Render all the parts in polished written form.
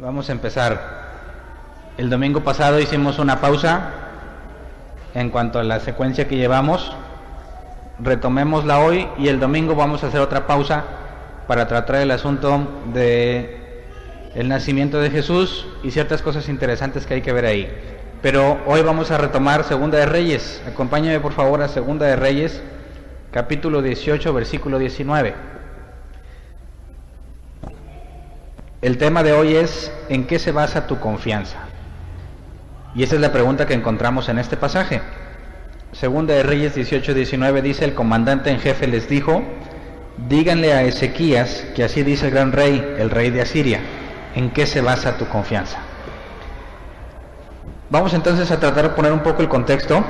Vamos a empezar. El domingo pasado hicimos una pausa en cuanto a la secuencia que llevamos. Retomémosla hoy y el domingo vamos a hacer otra pausa para tratar el asunto de el nacimiento de Jesús y ciertas cosas interesantes que hay que ver ahí. Pero hoy vamos a retomar Segunda de Reyes. Acompáñame por favor a Segunda de Reyes, capítulo 18, versículo 19. El tema de hoy es ¿en qué se basa tu confianza? Y esa es la pregunta que encontramos en este pasaje. Segunda de Reyes 18, 19 dice: el comandante en jefe les dijo: díganle a Ezequías que así dice el gran rey, el rey de Asiria, ¿en qué se basa tu confianza? Vamos entonces a tratar de poner un poco el contexto.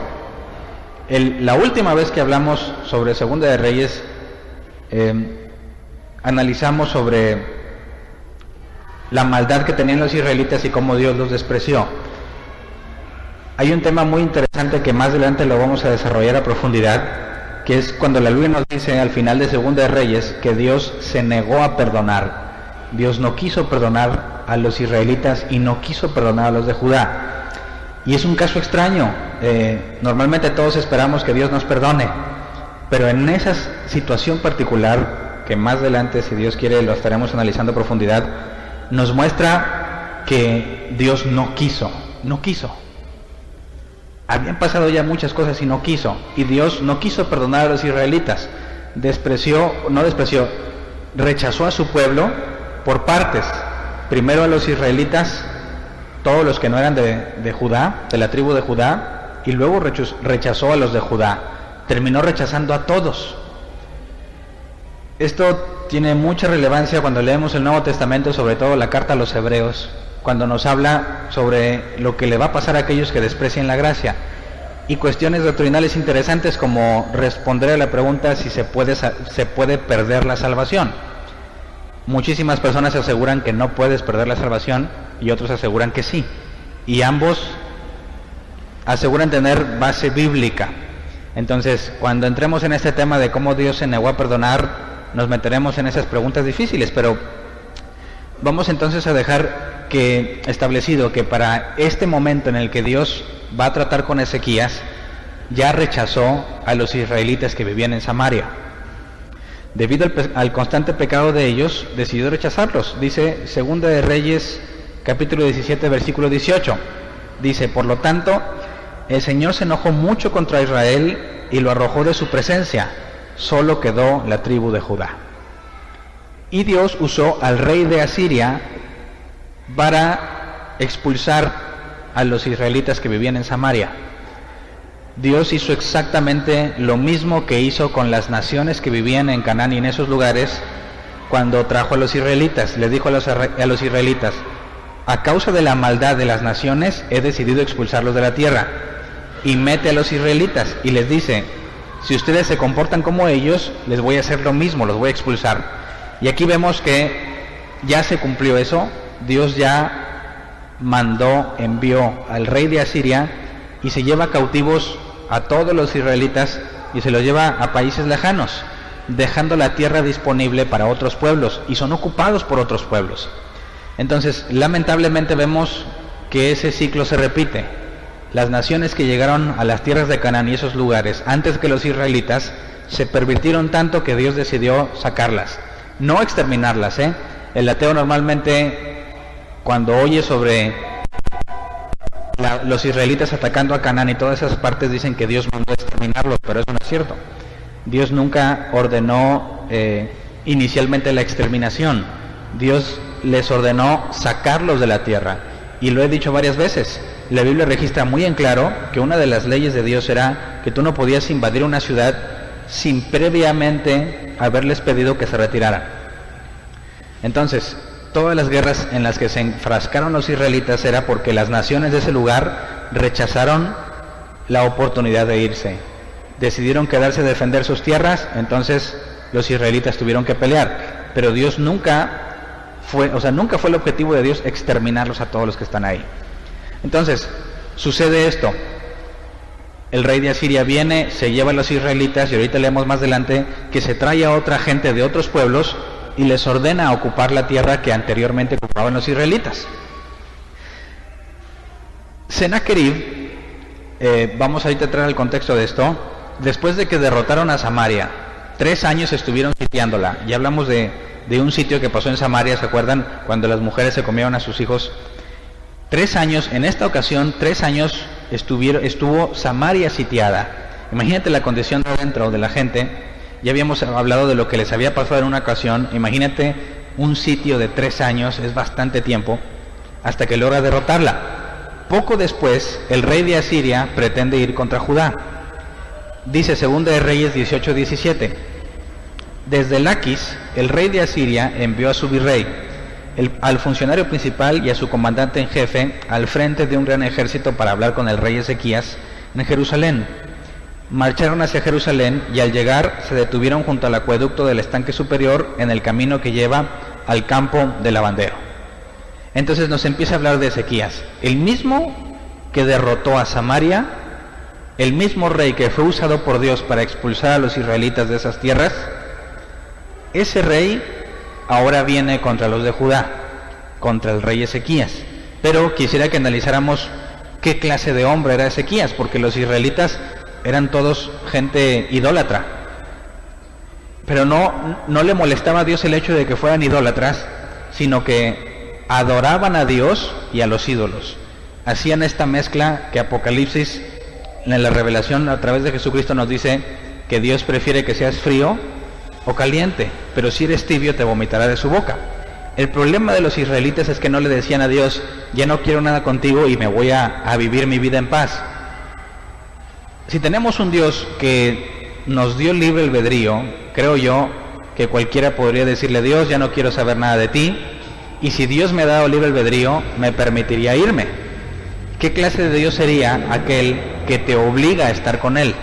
La última vez que hablamos sobre Segunda de Reyes, analizamos sobre la maldad que tenían los israelitas y cómo Dios los despreció. Hay un tema muy interesante que más adelante lo vamos a desarrollar a profundidad, que es cuando la Biblia nos dice al final de Segunda de Reyes que Dios se negó a perdonar. Dios no quiso perdonar a los israelitas y no quiso perdonar a los de Judá. Y es un caso extraño. Normalmente todos esperamos que Dios nos perdone, pero en esa situación particular, que más adelante, si Dios quiere, lo estaremos analizando a profundidad, nos muestra que Dios no quiso. Habían pasado ya muchas cosas y no quiso. Y Dios no quiso perdonar a los israelitas. Rechazó a su pueblo por partes. Primero a los israelitas, todos los que no eran de Judá, de la tribu de Judá, y luego rechazó a los de Judá. Terminó rechazando a todos. Esto tiene mucha relevancia cuando leemos el Nuevo Testamento, sobre todo la carta a los Hebreos, cuando nos habla sobre lo que le va a pasar a aquellos que desprecian la gracia, y cuestiones doctrinales interesantes como responder a la pregunta si se puede perder la salvación. Muchísimas personas aseguran que no puedes perder la salvación y otros aseguran que sí, y ambos aseguran tener base bíblica. Entonces, cuando entremos en este tema de cómo Dios se negó a perdonar, nos meteremos en esas preguntas difíciles, pero vamos entonces a dejar establecido que para este momento en el que Dios va a tratar con Ezequías, ya rechazó a los israelitas que vivían en Samaria. Debido al constante pecado de ellos, decidió rechazarlos. Dice Segunda de Reyes, capítulo 17, versículo 18. Dice: por lo tanto, el Señor se enojó mucho contra Israel y lo arrojó de su presencia. Solo quedó la tribu de Judá. Y Dios usó al rey de Asiria para expulsar a los israelitas que vivían en Samaria. Dios hizo exactamente lo mismo que hizo con las naciones que vivían en Canaán y en esos lugares cuando trajo a los israelitas. Les dijo a los israelitas: a causa de la maldad de las naciones he decidido expulsarlos de la tierra. Y mete a los israelitas y les dice: si ustedes se comportan como ellos, les voy a hacer lo mismo, los voy a expulsar. Y aquí vemos que ya se cumplió eso. Dios ya envió al rey de Asiria y se lleva cautivos a todos los israelitas y se los lleva a países lejanos, dejando la tierra disponible para otros pueblos, y son ocupados por otros pueblos. Entonces, lamentablemente vemos que ese ciclo se repite. Las naciones que llegaron a las tierras de Canaán y esos lugares antes que los israelitas se pervirtieron tanto que Dios decidió sacarlas, no exterminarlas. El ateo normalmente, cuando oye sobre los israelitas atacando a Canaán y todas esas partes, dicen que Dios mandó exterminarlos, pero eso no es cierto. Dios nunca ordenó inicialmente la exterminación. Dios les ordenó sacarlos de la tierra, y lo he dicho varias veces. La Biblia registra muy en claro que una de las leyes de Dios era que tú no podías invadir una ciudad sin previamente haberles pedido que se retiraran. Entonces, todas las guerras en las que se enfrascaron los israelitas era porque las naciones de ese lugar rechazaron la oportunidad de irse. Decidieron quedarse a defender sus tierras, entonces los israelitas tuvieron que pelear. Pero Dios nunca fue el objetivo de Dios exterminarlos a todos los que están ahí. Entonces, sucede esto. El rey de Asiria viene, se lleva a los israelitas, y ahorita leemos más adelante que se trae a otra gente de otros pueblos y les ordena ocupar la tierra que anteriormente ocupaban los israelitas. Sennacherib, vamos ahorita a entrar al contexto de esto, después de que derrotaron a Samaria, 3 años estuvieron sitiándola. Ya hablamos de un sitio que pasó en Samaria, ¿se acuerdan? Cuando las mujeres se comieron a sus hijos. 3 años, en esta ocasión, 3 años estuvo Samaria sitiada. Imagínate la condición de dentro de la gente. Ya habíamos hablado de lo que les había pasado en una ocasión. Imagínate un sitio de 3 años, es bastante tiempo, hasta que logra derrotarla. Poco después, el rey de Asiria pretende ir contra Judá. Dice 2 de Reyes 18:17. Desde Laquis, el rey de Asiria envió a su virrey, al funcionario principal y a su comandante en jefe al frente de un gran ejército para hablar con el rey Ezequías en Jerusalén. Marcharon hacia Jerusalén y al llegar se detuvieron junto al acueducto del estanque superior en el camino que lleva al campo del lavandero. Entonces nos empieza a hablar de Ezequías, el mismo que derrotó a Samaria, el mismo rey que fue usado por Dios para expulsar a los israelitas de esas tierras. Ese rey ahora viene contra los de Judá, contra el rey Ezequías. Pero quisiera que analizáramos qué clase de hombre era Ezequías, porque los israelitas eran todos gente idólatra. Pero no le molestaba a Dios el hecho de que fueran idólatras, sino que adoraban a Dios y a los ídolos. Hacían esta mezcla que Apocalipsis, en la revelación a través de Jesucristo, nos dice que Dios prefiere que seas frío o caliente, pero si eres tibio te vomitará de su boca. El problema de los israelitas es que no le decían a Dios, ya no quiero nada contigo y me voy a vivir mi vida en paz. Si tenemos un Dios que nos dio libre albedrío, creo yo que cualquiera podría decirle, Dios, ya no quiero saber nada de ti, y si Dios me ha dado libre albedrío, me permitiría irme. ¿Qué clase de Dios sería aquel que te obliga a estar con Él?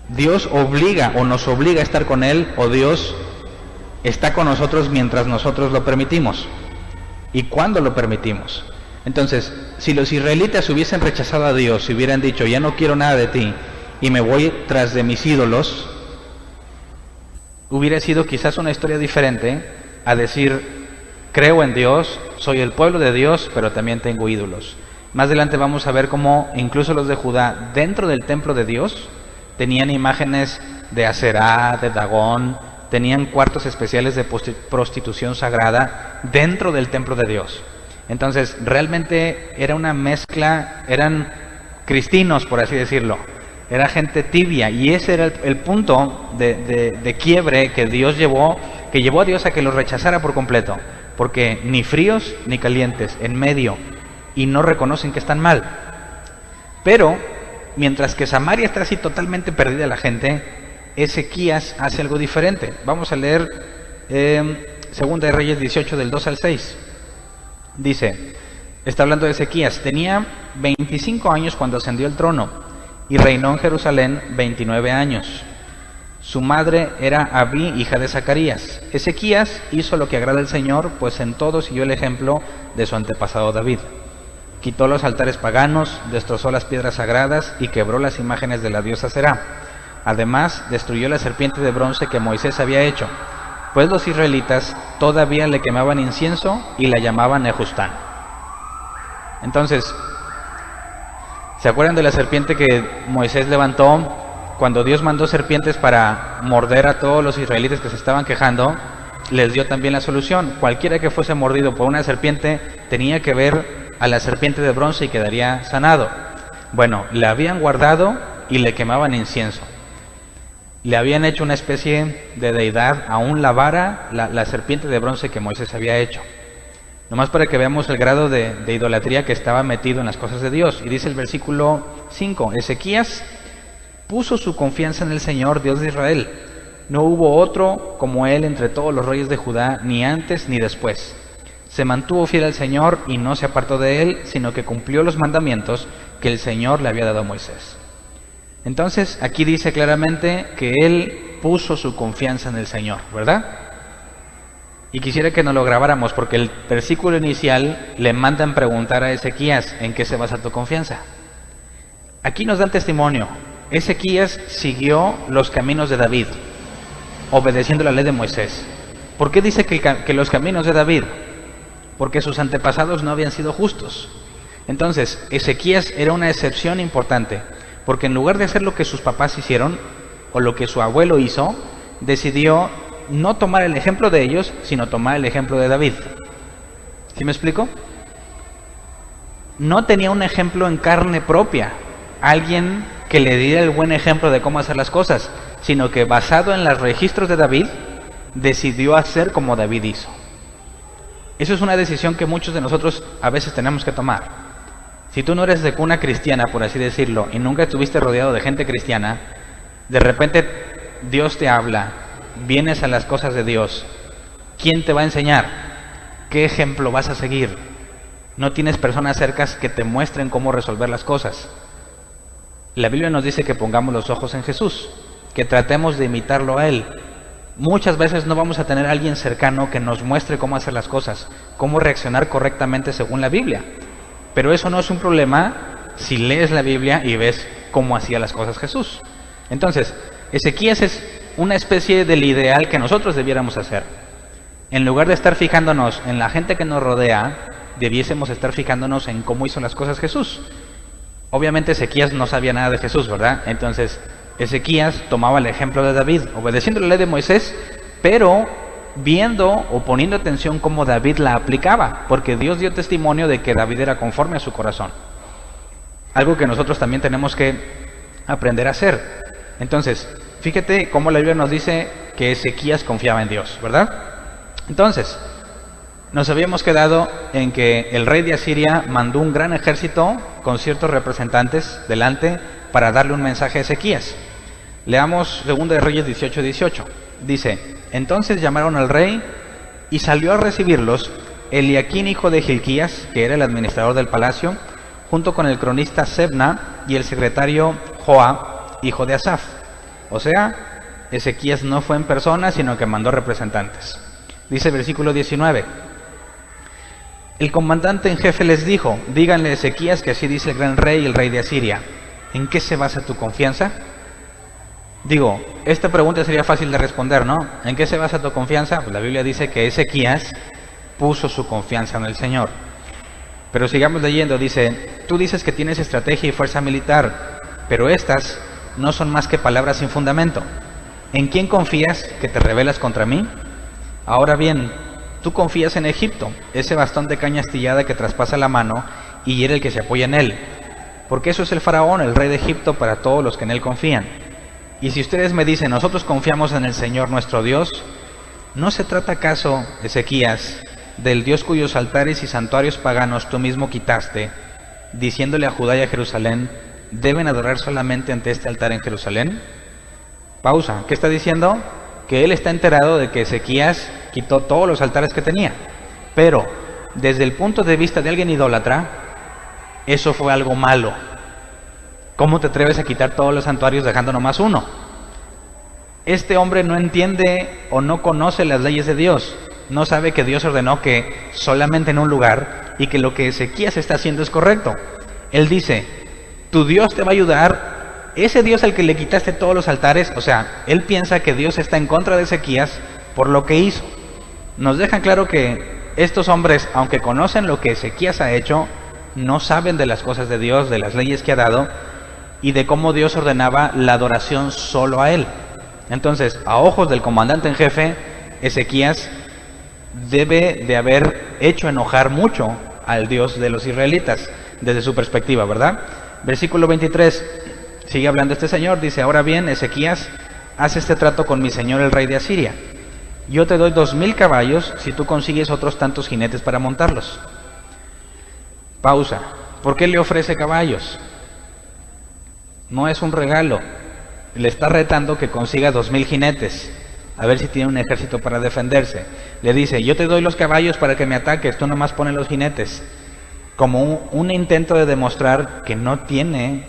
Dios obliga o nos obliga a estar con Él, o Dios está con nosotros mientras nosotros lo permitimos. ¿Y cuándo lo permitimos? Entonces, si los israelitas hubiesen rechazado a Dios, si hubieran dicho, ya no quiero nada de ti, y me voy tras de mis ídolos, hubiera sido quizás una historia diferente a decir, creo en Dios, soy el pueblo de Dios, pero también tengo ídolos. Más adelante vamos a ver cómo incluso los de Judá, dentro del templo de Dios, tenían imágenes de Aserá, de Dagón, tenían cuartos especiales de prostitución sagrada dentro del templo de Dios. Entonces, realmente era una mezcla, eran cristinos, por así decirlo. Era gente tibia, y ese era el punto de quiebre que Dios llevó a Dios a que los rechazara por completo. Porque ni fríos ni calientes, en medio, y no reconocen que están mal. Pero, mientras que Samaria está así totalmente perdida la gente, Ezequías hace algo diferente. Vamos a leer 2 de Reyes 18 del 2 al 6. Dice, está hablando de Ezequías, tenía 25 años cuando ascendió al trono y reinó en Jerusalén 29 años. Su madre era Abí, hija de Zacarías. Ezequías hizo lo que agrada al Señor, pues en todo siguió el ejemplo de su antepasado David. Quitó los altares paganos, destrozó las piedras sagradas y quebró las imágenes de la diosa Será. Además, destruyó la serpiente de bronce que Moisés había hecho, pues los israelitas todavía le quemaban incienso y la llamaban Nehustán. Entonces, ¿se acuerdan de la serpiente que Moisés levantó? Cuando Dios mandó serpientes para morder a todos los israelitas que se estaban quejando, les dio también la solución. Cualquiera que fuese mordido por una serpiente tenía que ver a la serpiente de bronce y quedaría sanado. Bueno, le habían guardado y le quemaban incienso. Le habían hecho una especie de deidad, aún la vara, la serpiente de bronce que Moisés había hecho. Nomás para que veamos el grado de idolatría que estaba metido en las cosas de Dios. Y dice el versículo 5, Ezequías puso su confianza en el Señor, Dios de Israel. No hubo otro como él entre todos los reyes de Judá, ni antes ni después. Se mantuvo fiel al Señor y no se apartó de él, sino que cumplió los mandamientos que el Señor le había dado a Moisés. Entonces, aquí dice claramente que él puso su confianza en el Señor, ¿verdad? Y quisiera que nos lo grabáramos, porque el versículo inicial le mandan preguntar a Ezequías, ¿en qué se basa tu confianza? Aquí nos dan testimonio. Ezequías siguió los caminos de David, obedeciendo la ley de Moisés. ¿Por qué dice que los caminos de David? Porque sus antepasados no habían sido justos. Entonces, Ezequías era una excepción importante, porque en lugar de hacer lo que sus papás hicieron, o lo que su abuelo hizo, decidió no tomar el ejemplo de ellos, sino tomar el ejemplo de David. ¿Sí me explico? No tenía un ejemplo en carne propia, alguien que le diera el buen ejemplo de cómo hacer las cosas, sino que basado en los registros de David, decidió hacer como David hizo. Eso es una decisión que muchos de nosotros a veces tenemos que tomar. Si tú no eres de cuna cristiana, por así decirlo, y nunca estuviste rodeado de gente cristiana, de repente Dios te habla, vienes a las cosas de Dios. ¿Quién te va a enseñar? ¿Qué ejemplo vas a seguir? No tienes personas cercas que te muestren cómo resolver las cosas. La Biblia nos dice que pongamos los ojos en Jesús, que tratemos de imitarlo a Él. Muchas veces no vamos a tener a alguien cercano que nos muestre cómo hacer las cosas, cómo reaccionar correctamente según la Biblia. Pero eso no es un problema si lees la Biblia y ves cómo hacía las cosas Jesús. Entonces, Ezequías es una especie del ideal que nosotros debiéramos hacer. En lugar de estar fijándonos en la gente que nos rodea, debiésemos estar fijándonos en cómo hizo las cosas Jesús. Obviamente Ezequías no sabía nada de Jesús, ¿verdad? Entonces, Ezequías tomaba el ejemplo de David, obedeciendo la ley de Moisés, pero viendo o poniendo atención cómo David la aplicaba, porque Dios dio testimonio de que David era conforme a su corazón. Algo que nosotros también tenemos que aprender a hacer. Entonces, fíjate cómo la Biblia nos dice que Ezequías confiaba en Dios, ¿verdad? Entonces, nos habíamos quedado en que el rey de Asiria mandó un gran ejército con ciertos representantes delante para darle un mensaje a Ezequías. Leamos 2 de Reyes 18:18. Dice: entonces llamaron al rey y salió a recibirlos Eliaquín, hijo de Gilquías, que era el administrador del palacio, junto con el cronista Sebna y el secretario Joa, hijo de Asaf. O sea, Ezequías no fue en persona, sino que mandó representantes. Dice el versículo 19: el comandante en jefe les dijo: díganle a Ezequías que así dice el gran rey y el rey de Asiria. ¿En qué se basa tu confianza? Digo, esta pregunta sería fácil de responder, ¿no? ¿En qué se basa tu confianza? Pues la Biblia dice que Ezequías puso su confianza en el Señor. Pero sigamos leyendo, dice: tú dices que tienes estrategia y fuerza militar, pero estas no son más que palabras sin fundamento. ¿En quién confías que te rebelas contra mí? Ahora bien, tú confías en Egipto, ese bastón de caña astillada que traspasa la mano y hiere el que se apoya en él. Porque eso es el faraón, el rey de Egipto, para todos los que en él confían. Y si ustedes me dicen: nosotros confiamos en el Señor nuestro Dios, ¿no se trata acaso, Ezequías, del Dios cuyos altares y santuarios paganos tú mismo quitaste, diciéndole a Judá y a Jerusalén: deben adorar solamente ante este altar en Jerusalén? Pausa. ¿Qué está diciendo? Que él está enterado de que Ezequías quitó todos los altares que tenía. Pero, desde el punto de vista de alguien idólatra, eso fue algo malo. ¿Cómo te atreves a quitar todos los santuarios dejando nomás uno? Este hombre no entiende o no conoce las leyes de Dios. No sabe que Dios ordenó que solamente en un lugar, y que lo que Ezequías está haciendo es correcto. Él dice: tu Dios te va a ayudar. Ese Dios al que le quitaste todos los altares, o sea, él piensa que Dios está en contra de Ezequías por lo que hizo. Nos dejan claro que estos hombres, aunque conocen lo que Ezequías ha hecho, no saben de las cosas de Dios, de las leyes que ha dado y de cómo Dios ordenaba la adoración solo a él. Entonces, a ojos del comandante en jefe, Ezequías debe de haber hecho enojar mucho al Dios de los israelitas, desde su perspectiva, ¿verdad? Versículo 23, sigue hablando este señor, dice: ahora bien, Ezequías, haz este trato con mi señor el rey de Asiria. Yo te doy 2000 caballos si tú consigues otros tantos jinetes para montarlos. Pausa. ¿Por qué le ofrece caballos? No es un regalo. Le está retando que consiga 2000 jinetes. A ver si tiene un ejército para defenderse. Le dice: yo te doy los caballos para que me ataques, tú nomás pones los jinetes. Como un intento de demostrar que no tiene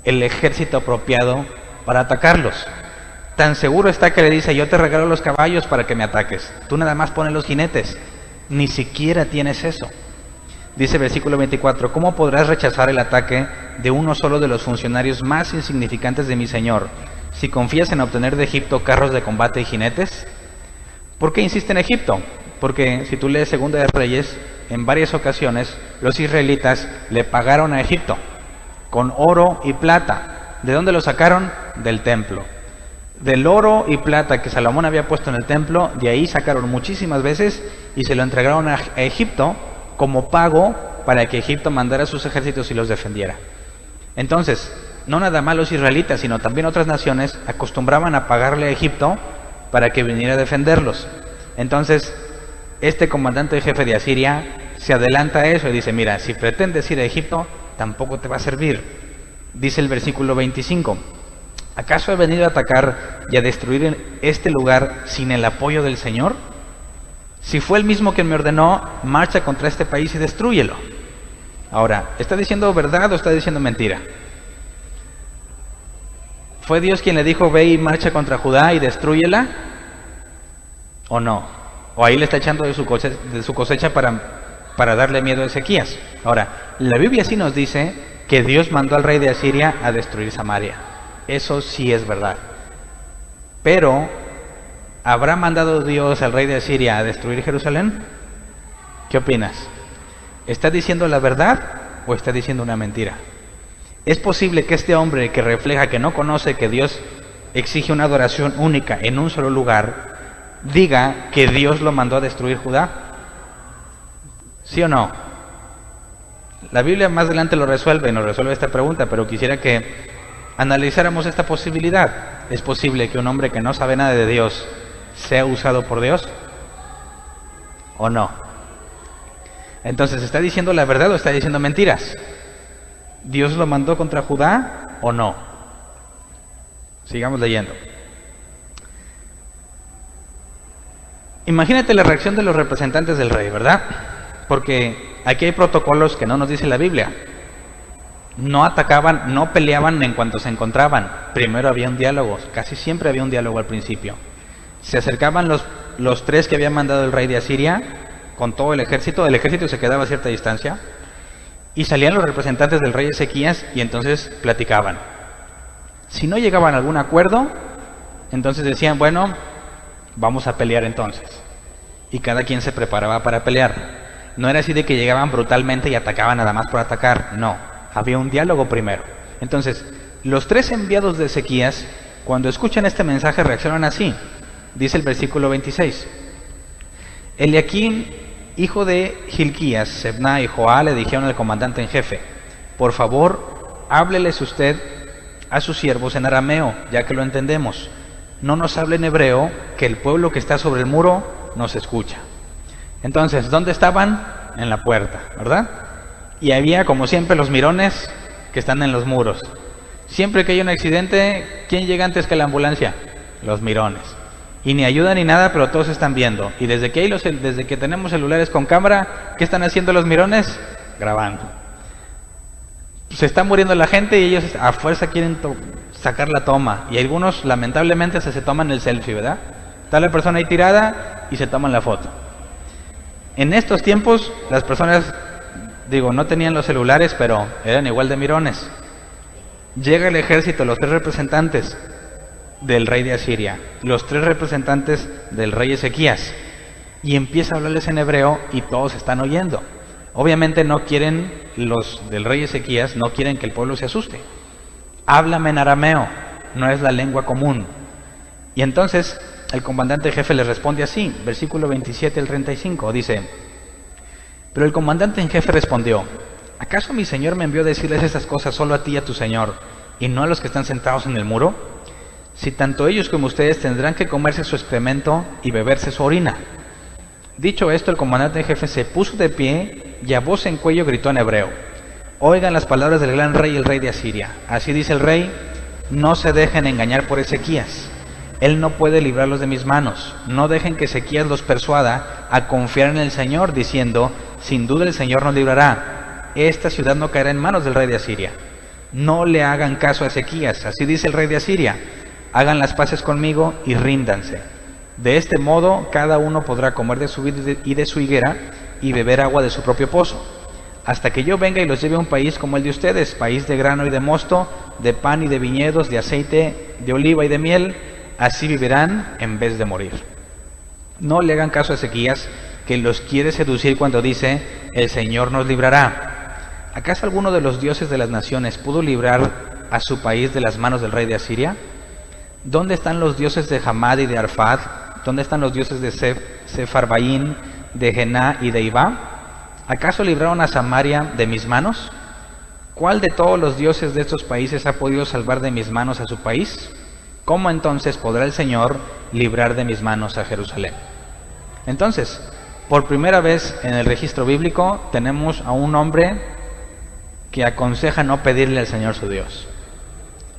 el ejército apropiado para atacarlos. Tan seguro está que le dice: yo te regalo los caballos para que me ataques, tú nada más pones los jinetes. Ni siquiera tienes eso. Dice versículo 24: ¿cómo podrás rechazar el ataque de uno solo de los funcionarios más insignificantes de mi señor, si confías en obtener de Egipto carros de combate y jinetes? ¿Por qué insiste en Egipto? Porque si tú lees Segunda de Reyes, en varias ocasiones los israelitas le pagaron a Egipto con oro y plata. ¿De dónde lo sacaron? Del templo. Del oro y plata que Salomón había puesto en el templo, de ahí sacaron muchísimas veces y se lo entregaron a Egipto como pago para que Egipto mandara sus ejércitos y los defendiera. Entonces, no nada más los israelitas, sino también otras naciones acostumbraban a pagarle a Egipto para que viniera a defenderlos. Entonces, este comandante jefe de Asiria se adelanta a eso y dice, mira, si pretendes ir a Egipto, tampoco te va a servir. Dice el versículo 25, ¿acaso he venido a atacar y a destruir este lugar sin el apoyo del Señor? Si fue el mismo quien me ordenó, marcha contra este país y destrúyelo. Ahora, ¿está diciendo verdad o está diciendo mentira? ¿Fue Dios quien le dijo, ve y marcha contra Judá y destrúyela? ¿O no? ¿O ahí le está echando de su cosecha para darle miedo a Ezequías? Ahora, la Biblia sí nos dice que Dios mandó al rey de Asiria a destruir Samaria. Eso sí es verdad. Pero, ¿habrá mandado Dios al rey de Asiria a destruir Jerusalén? ¿Qué opinas? ¿Está diciendo la verdad o está diciendo una mentira? ¿Es posible que este hombre que refleja que no conoce que Dios exige una adoración única en un solo lugar, diga que Dios lo mandó a destruir Judá? ¿Sí o no? La Biblia más adelante lo resuelve, nos resuelve esta pregunta, pero quisiera que analizáramos esta posibilidad. ¿Es posible que un hombre que no sabe nada de Dios sea usado por Dios? ¿O no? Entonces, ¿está diciendo la verdad o está diciendo mentiras? ¿Dios lo mandó contra Judá o no? Sigamos leyendo. Imagínate la reacción de los representantes del rey, ¿verdad? Porque aquí hay protocolos que no nos dice la Biblia. No atacaban, no peleaban en cuanto se encontraban. Primero había un diálogo, casi siempre había un diálogo al principio. Se acercaban los tres que había mandado el rey de Asiria con todo el ejército se quedaba a cierta distancia, y salían los representantes del rey Ezequías y entonces platicaban. Si no llegaban a algún acuerdo, entonces decían, bueno, vamos a pelear entonces. Y cada quien se preparaba para pelear. No era así de que llegaban brutalmente y atacaban nada más por atacar, no. Había un diálogo primero. Entonces, los tres enviados de Ezequías, cuando escuchan este mensaje, reaccionan así. Dice el versículo 26. Eliaquim, hijo de Hilquías, Sebna y Joá le dijeron al comandante en jefe, por favor, hábleles usted a sus siervos en arameo, ya que lo entendemos. No nos hable en hebreo, que el pueblo que está sobre el muro nos escucha. Entonces, ¿dónde estaban? En la puerta, ¿verdad? Y había, como siempre, los mirones que están en los muros. Siempre que hay un accidente, ¿quién llega antes que la ambulancia? Los mirones. Y ni ayuda ni nada, pero todos están viendo. Y desde que tenemos celulares con cámara, ¿qué están haciendo los mirones? Grabando. Se está muriendo la gente y ellos a fuerza quieren sacar la toma. Y algunos, lamentablemente, se toman el selfie, ¿verdad? Está la persona ahí tirada y se toman la foto. En estos tiempos, las personas, no tenían los celulares, pero eran igual de mirones. Llega el ejército, los tres representantes del rey de Asiria, los tres representantes del rey Ezequías, y empieza a hablarles en hebreo y todos están oyendo. Obviamente no quieren, los del rey Ezequías no quieren que el pueblo se asuste. Háblame en arameo, no es la lengua común. Y entonces el comandante jefe les responde así, versículo 27 al 35, dice, pero el comandante en jefe respondió, ¿acaso mi señor me envió a decirles estas cosas solo a ti y a tu señor, y no a los que están sentados en el muro? Si tanto ellos como ustedes tendrán que comerse su excremento y beberse su orina. Dicho esto, el comandante en jefe se puso de pie y a voz en cuello gritó en hebreo, oigan las palabras del gran rey, el rey de Asiria. Así dice el rey, no se dejen engañar por Ezequías. Él no puede librarlos de mis manos. No dejen que Ezequías los persuada a confiar en el Señor, diciendo, sin duda el Señor nos librará. Esta ciudad no caerá en manos del rey de Asiria. No le hagan caso a Ezequías. Así dice el rey de Asiria. Hagan las paces conmigo y ríndanse. De este modo, cada uno podrá comer de su vid y de su higuera y beber agua de su propio pozo, hasta que yo venga y los lleve a un país como el de ustedes, país de grano y de mosto, de pan y de viñedos, de aceite, de oliva y de miel. Así vivirán en vez de morir. No le hagan caso a Ezequías, que los quiere seducir cuando dice, el Señor nos librará. ¿Acaso alguno de los dioses de las naciones pudo librar a su país de las manos del rey de Asiria? ¿Dónde están los dioses de Hamad y de Arfad? ¿Dónde están los dioses de Sefarbaín, de Gená y de Ibá? ¿Acaso libraron a Samaria de mis manos? ¿Cuál de todos los dioses de estos países ha podido salvar de mis manos a su país? ¿Cómo entonces podrá el Señor librar de mis manos a Jerusalén? Entonces, por primera vez en el registro bíblico tenemos a un hombre que aconseja no pedirle al Señor su Dios.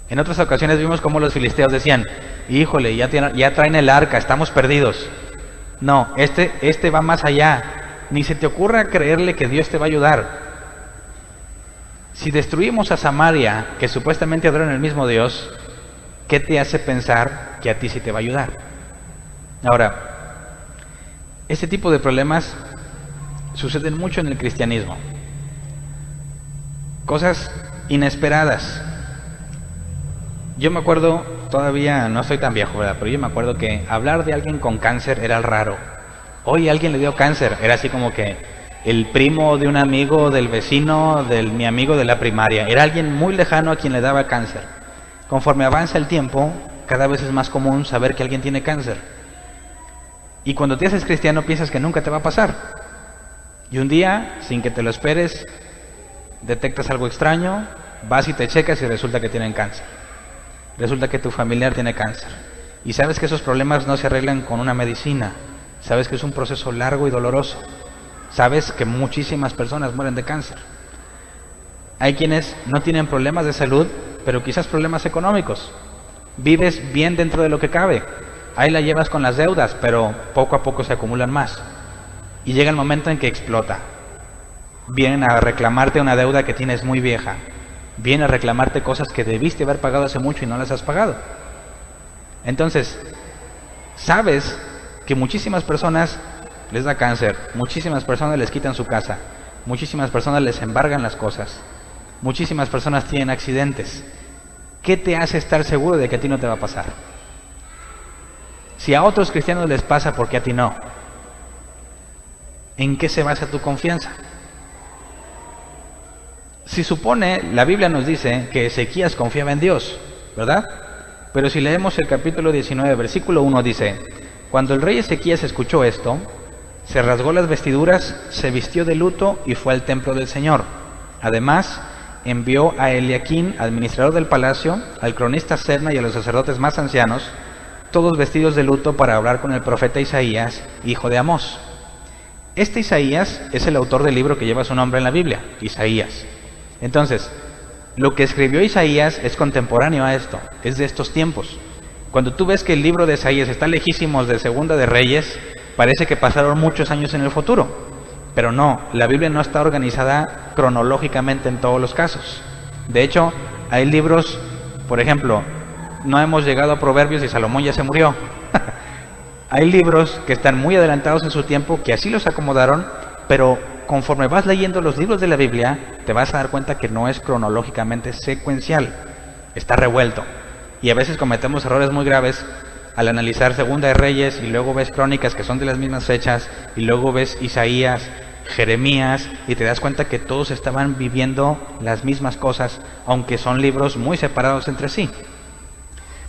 En otras ocasiones vimos cómo los filisteos decían, híjole, ya traen el arca, estamos perdidos. No, este va más allá. Ni se te ocurra creerle que Dios te va a ayudar. Si destruimos a Samaria, que supuestamente adoran el mismo Dios, ¿qué te hace pensar que a ti sí te va a ayudar? Ahora, este tipo de problemas suceden mucho en el cristianismo. Cosas inesperadas. Yo me acuerdo, todavía no soy tan viejo, ¿verdad? Pero yo me acuerdo que hablar de alguien con cáncer era raro. Hoy alguien le dio cáncer, era así como que el primo de un amigo, del vecino, mi amigo de la primaria. Era alguien muy lejano a quien le daba cáncer. Conforme avanza el tiempo, cada vez es más común saber que alguien tiene cáncer. Y cuando te haces cristiano piensas que nunca te va a pasar. Y un día, sin que te lo esperes, detectas algo extraño, vas y te checas y resulta que tienen cáncer. Resulta que tu familiar tiene cáncer. Y sabes que esos problemas no se arreglan con una medicina. Sabes que es un proceso largo y doloroso. Sabes que muchísimas personas mueren de cáncer. Hay quienes no tienen problemas de salud, pero quizás problemas económicos. Vives bien dentro de lo que cabe. Ahí la llevas con las deudas, pero poco a poco se acumulan más. Y llega el momento en que explota. Vienen a reclamarte una deuda que tienes muy vieja. Vienen a reclamarte cosas que debiste haber pagado hace mucho y no las has pagado. Entonces, sabes que muchísimas personas les da cáncer, muchísimas personas les quitan su casa, muchísimas personas les embargan las cosas, muchísimas personas tienen accidentes. ¿Qué te hace estar seguro de que a ti no te va a pasar? Si a otros cristianos les pasa, ¿por qué a ti no? ¿En qué se basa tu confianza? Si supone, la Biblia nos dice que Ezequías confiaba en Dios, ¿verdad? Pero si leemos el capítulo 19, versículo 1 dice, cuando el rey Ezequías escuchó esto, se rasgó las vestiduras, se vistió de luto y fue al templo del Señor. Además, envió a Eliaquín, administrador del palacio, al cronista Sebna y a los sacerdotes más ancianos, todos vestidos de luto para hablar con el profeta Isaías, hijo de Amós. Este Isaías es el autor del libro que lleva su nombre en la Biblia, Isaías. Entonces, lo que escribió Isaías es contemporáneo a esto, es de estos tiempos. Cuando tú ves que el libro de Isaías está lejísimos de Segunda de Reyes, parece que pasaron muchos años en el futuro. Pero no, la Biblia no está organizada cronológicamente en todos los casos. De hecho, hay libros, por ejemplo, no hemos llegado a Proverbios y Salomón ya se murió. Hay libros que están muy adelantados en su tiempo, que así los acomodaron, pero conforme vas leyendo los libros de la Biblia, te vas a dar cuenta que no es cronológicamente secuencial, está revuelto. Y a veces cometemos errores muy graves al analizar Segunda de Reyes y luego ves Crónicas que son de las mismas fechas y luego ves Isaías, Jeremías y te das cuenta que todos estaban viviendo las mismas cosas, aunque son libros muy separados entre sí.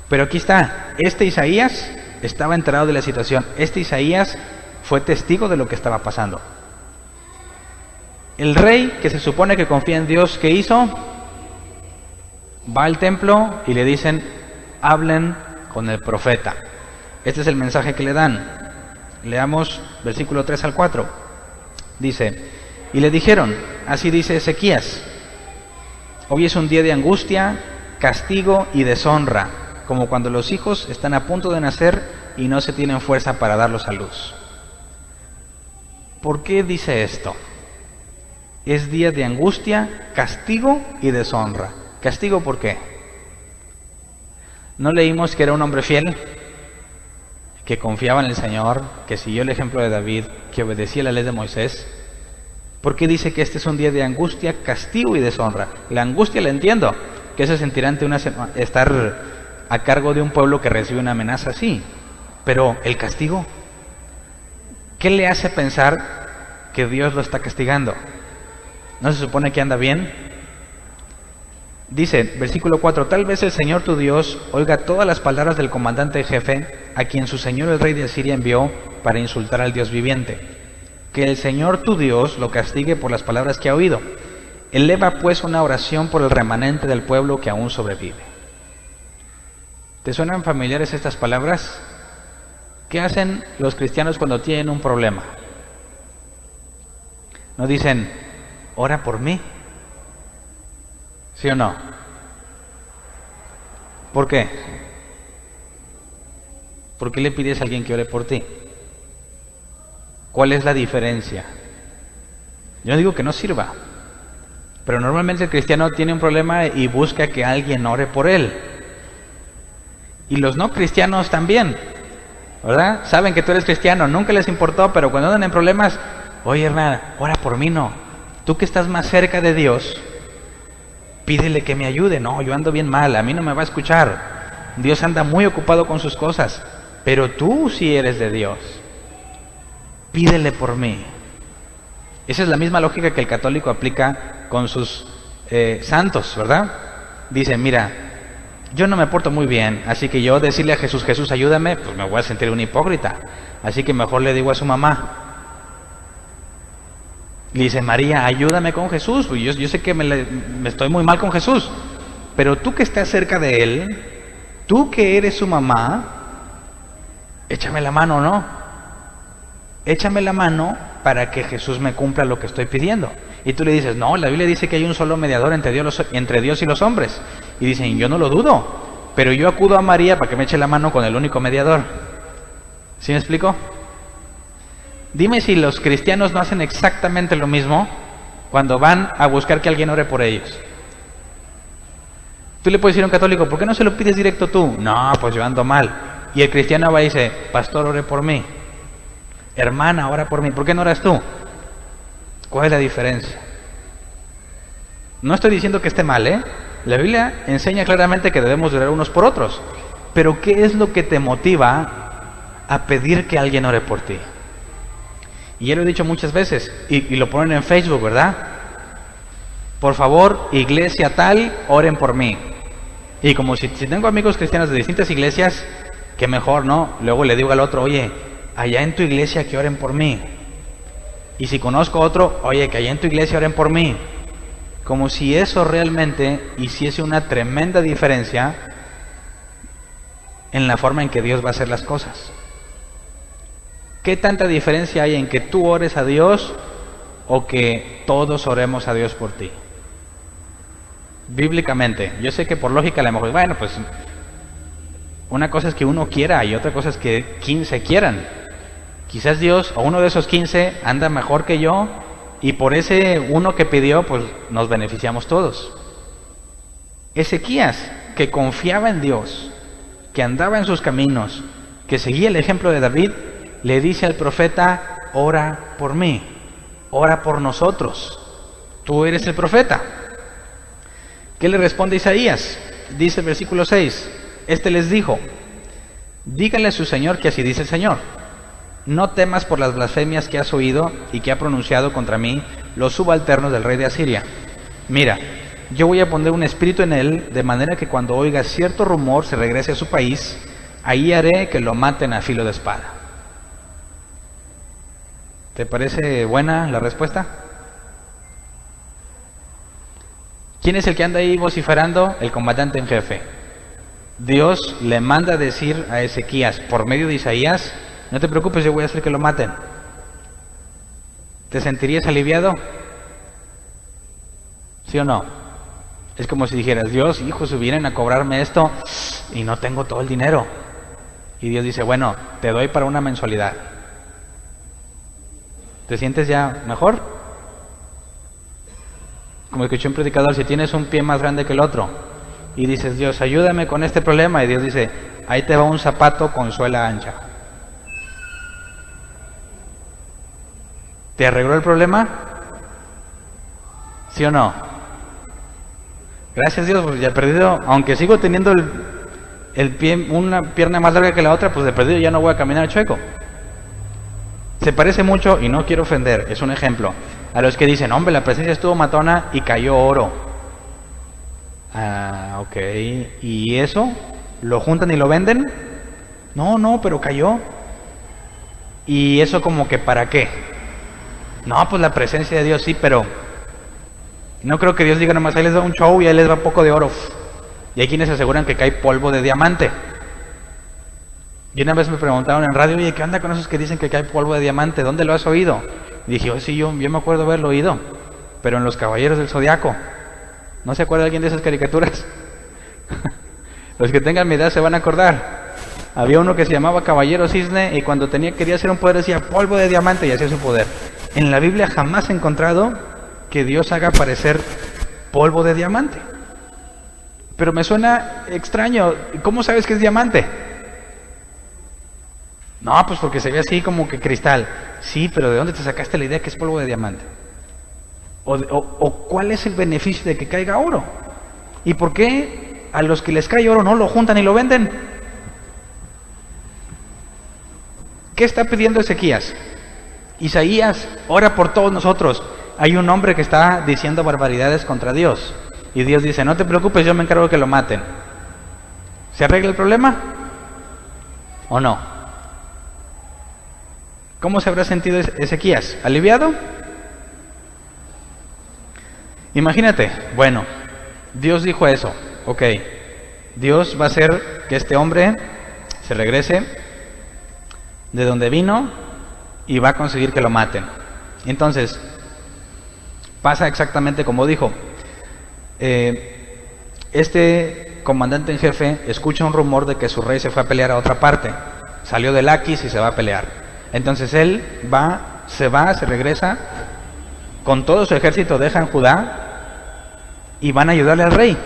Pero aquí está, este Isaías estaba enterado de la situación, este Isaías fue testigo de lo que estaba pasando. El rey, que se supone que confía en Dios, ¿qué hizo? Va al templo y le dicen, hablen con el profeta. Este es el mensaje que le dan. Leamos versículo 3 al 4. Dice, y le dijeron, así dice Ezequías, hoy es un día de angustia, castigo y deshonra, como cuando los hijos están a punto de nacer y no se tienen fuerza para darlos a luz. ¿Por qué dice esto? Es día de angustia, castigo y deshonra. ¿Castigo por qué? ¿No leímos que era un hombre fiel? Que confiaba en el Señor, que siguió el ejemplo de David, que obedecía la ley de Moisés. ¿Por qué dice que este es un día de angustia, castigo y deshonra? La angustia la entiendo, que se sentirá ante estar a cargo de un pueblo que recibe una amenaza así. Pero el castigo, ¿Qué le hace pensar que Dios lo está castigando? ¿No se supone que anda bien? Dice, versículo 4, tal vez el Señor tu Dios oiga todas las palabras del comandante jefe, a quien su señor el rey de Asiria envió para insultar al Dios viviente. Que el Señor tu Dios lo castigue por las palabras que ha oído. Eleva pues una oración por el remanente del pueblo que aún sobrevive. ¿Te suenan familiares estas palabras? ¿Qué hacen los cristianos cuando tienen un problema? ¿No dicen, ora por mí? ¿Sí o no? ¿Por qué? ¿Por qué le pides a alguien que ore por ti? ¿Cuál es la diferencia? Yo no digo que no sirva, pero normalmente el cristiano tiene un problema y busca que alguien ore por él. Y los no cristianos también, ¿verdad? Saben que tú eres cristiano, nunca les importó, pero cuando andan en problemas, oye hermana, ora por mí, no. Tú que estás más cerca de Dios, pídele que me ayude. No, yo ando bien mal, a mí no me va a escuchar. Dios anda muy ocupado con sus cosas, pero tú sí eres de Dios. Pídele por mí. Esa es la misma lógica que el católico aplica con sus santos, ¿verdad? Dice, mira, yo no me porto muy bien, así que yo decirle a Jesús, Jesús ayúdame, pues me voy a sentir un hipócrita. Así que mejor le digo a su mamá. Le dice, María, ayúdame con Jesús. Pues yo sé que me estoy muy mal con Jesús, pero tú que estás cerca de él, tú que eres su mamá, échame la mano, ¿no? Échame la mano para que Jesús me cumpla lo que estoy pidiendo. Y tú le dices, no, la Biblia dice que hay un solo mediador entre Dios y los hombres. Y dicen, yo no lo dudo, pero yo acudo a María para que me eche la mano con el único mediador. ¿Sí me explico? Dime si los cristianos no hacen exactamente lo mismo cuando van a buscar que alguien ore por ellos. Tú le puedes decir a un católico, ¿por qué no se lo pides directo tú? No, pues yo ando mal. Y el cristiano va y dice, pastor, ore por mí. Hermana, ora por mí. ¿Por qué no oras tú? ¿Cuál es la diferencia? No estoy diciendo que esté mal, ¿eh? La Biblia enseña claramente que debemos orar unos por otros. Pero ¿qué es lo que te motiva a pedir que alguien ore por ti? Y ya lo he dicho muchas veces, y lo ponen en Facebook, ¿verdad? Por favor, iglesia tal, oren por mí. Y como si tengo amigos cristianos de distintas iglesias, que mejor, ¿no? Luego le digo al otro, oye, allá en tu iglesia que oren por mí. Y si conozco a otro, oye, que allá en tu iglesia oren por mí. Como si eso realmente hiciese una tremenda diferencia en la forma en que Dios va a hacer las cosas. ¿Qué tanta diferencia hay en que tú ores a Dios o que todos oremos a Dios por ti? Bíblicamente, yo sé que por lógica a lo mejor, bueno, pues una cosa es que uno quiera y otra cosa es que 15 quieran. Quizás Dios o uno de esos 15 anda mejor que yo y por ese uno que pidió, pues nos beneficiamos todos. Ezequías, que confiaba en Dios, que andaba en sus caminos, que seguía el ejemplo de David, le dice al profeta, ora por mí, ora por nosotros, tú eres el profeta. ¿Qué le responde Isaías? Dice el versículo 6, este les dijo, dígale a su señor que así dice el Señor, no temas por las blasfemias que has oído y que ha pronunciado contra mí los subalternos del rey de Asiria. Mira, yo voy a poner un espíritu en él, de manera que cuando oiga cierto rumor se regrese a su país, ahí haré que lo maten a filo de espada. ¿Te parece buena la respuesta? ¿Quién es el que anda ahí vociferando? El comandante en jefe. Dios le manda a decir a Ezequías, por medio de Isaías, no te preocupes, yo voy a hacer que lo maten. ¿Te sentirías aliviado? ¿Sí o no? Es como si dijeras, Dios, hijos, vienen a cobrarme esto y no tengo todo el dinero. Y Dios dice, bueno, te doy para una mensualidad. ¿Te sientes ya mejor? Como escuché un predicador, si tienes un pie más grande que el otro y dices, Dios, ayúdame con este problema, y Dios dice, ahí te va un zapato con suela ancha. ¿Te arregló el problema? ¿Sí o no? Gracias Dios, pues ya he perdido, aunque sigo teniendo el pie, una pierna más larga que la otra, pues de perdido ya no voy a caminar chueco. Se parece mucho, y no quiero ofender, es un ejemplo, a los que dicen, hombre, la presencia estuvo matona y cayó oro. Ah, ok. ¿Y eso? ¿Lo juntan y lo venden? No, pero cayó. ¿Y eso como que para qué? No, pues la presencia de Dios sí, pero no creo que Dios diga nomás, ahí les da un show y ahí les va poco de oro. Y hay quienes aseguran que cae polvo de diamante. Y una vez me preguntaron en radio, oye, ¿qué onda con esos que dicen que cae polvo de diamante? ¿Dónde lo has oído? Y dije, oh, sí, yo me acuerdo haberlo oído, pero en Los Caballeros del Zodiaco. ¿No se acuerda alguien de esas caricaturas? Los que tengan mi edad se van a acordar. Había uno que se llamaba Caballero Cisne y cuando quería hacer un poder decía polvo de diamante y hacía su poder. En la Biblia jamás he encontrado que Dios haga aparecer polvo de diamante. Pero me suena extraño. ¿Cómo sabes que es diamante? No, pues porque se ve así como que cristal. Sí, pero ¿de dónde te sacaste la idea que es polvo de diamante? ¿O cuál es el beneficio de que caiga oro? ¿Y por qué a los que les cae oro no lo juntan y lo venden? ¿Qué está pidiendo Ezequías? Isaías, ora por todos nosotros. Hay un hombre que está diciendo barbaridades contra Dios. Y Dios dice, no te preocupes, yo me encargo de que lo maten. ¿Se arregla el problema? ¿O no? ¿Cómo se habrá sentido Ezequías? ¿Aliviado? Imagínate, bueno, Dios dijo eso, ok, Dios va a hacer que este hombre se regrese de donde vino y va a conseguir que lo maten. Entonces, pasa exactamente como dijo. Este comandante en jefe escucha un rumor de que su rey se fue a pelear a otra parte, salió de Laquis y se va a pelear. Entonces él se regresa con todo su ejército, dejan Judá y van a ayudarle al rey.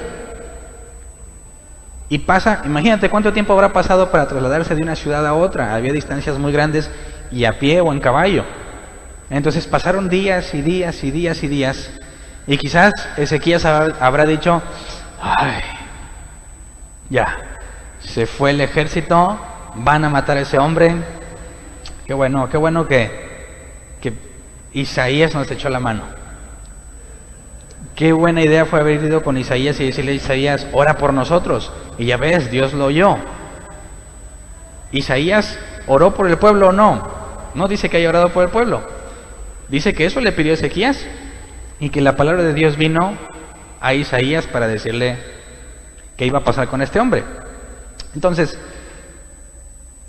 Y pasa, imagínate cuánto tiempo habrá pasado para trasladarse de una ciudad a otra. Había distancias muy grandes y a pie o en caballo. Entonces pasaron días y días y días y días. Y quizás Ezequías habrá dicho, ay, ya, se fue el ejército, van a matar a ese hombre. Qué bueno que Isaías nos echó la mano. Qué buena idea fue haber ido con Isaías y decirle a Isaías, ora por nosotros. Y ya ves, Dios lo oyó. ¿Isaías oró por el pueblo o no? No dice que haya orado por el pueblo. Dice que eso le pidió Ezequías y que la palabra de Dios vino a Isaías para decirle qué iba a pasar con este hombre. Entonces,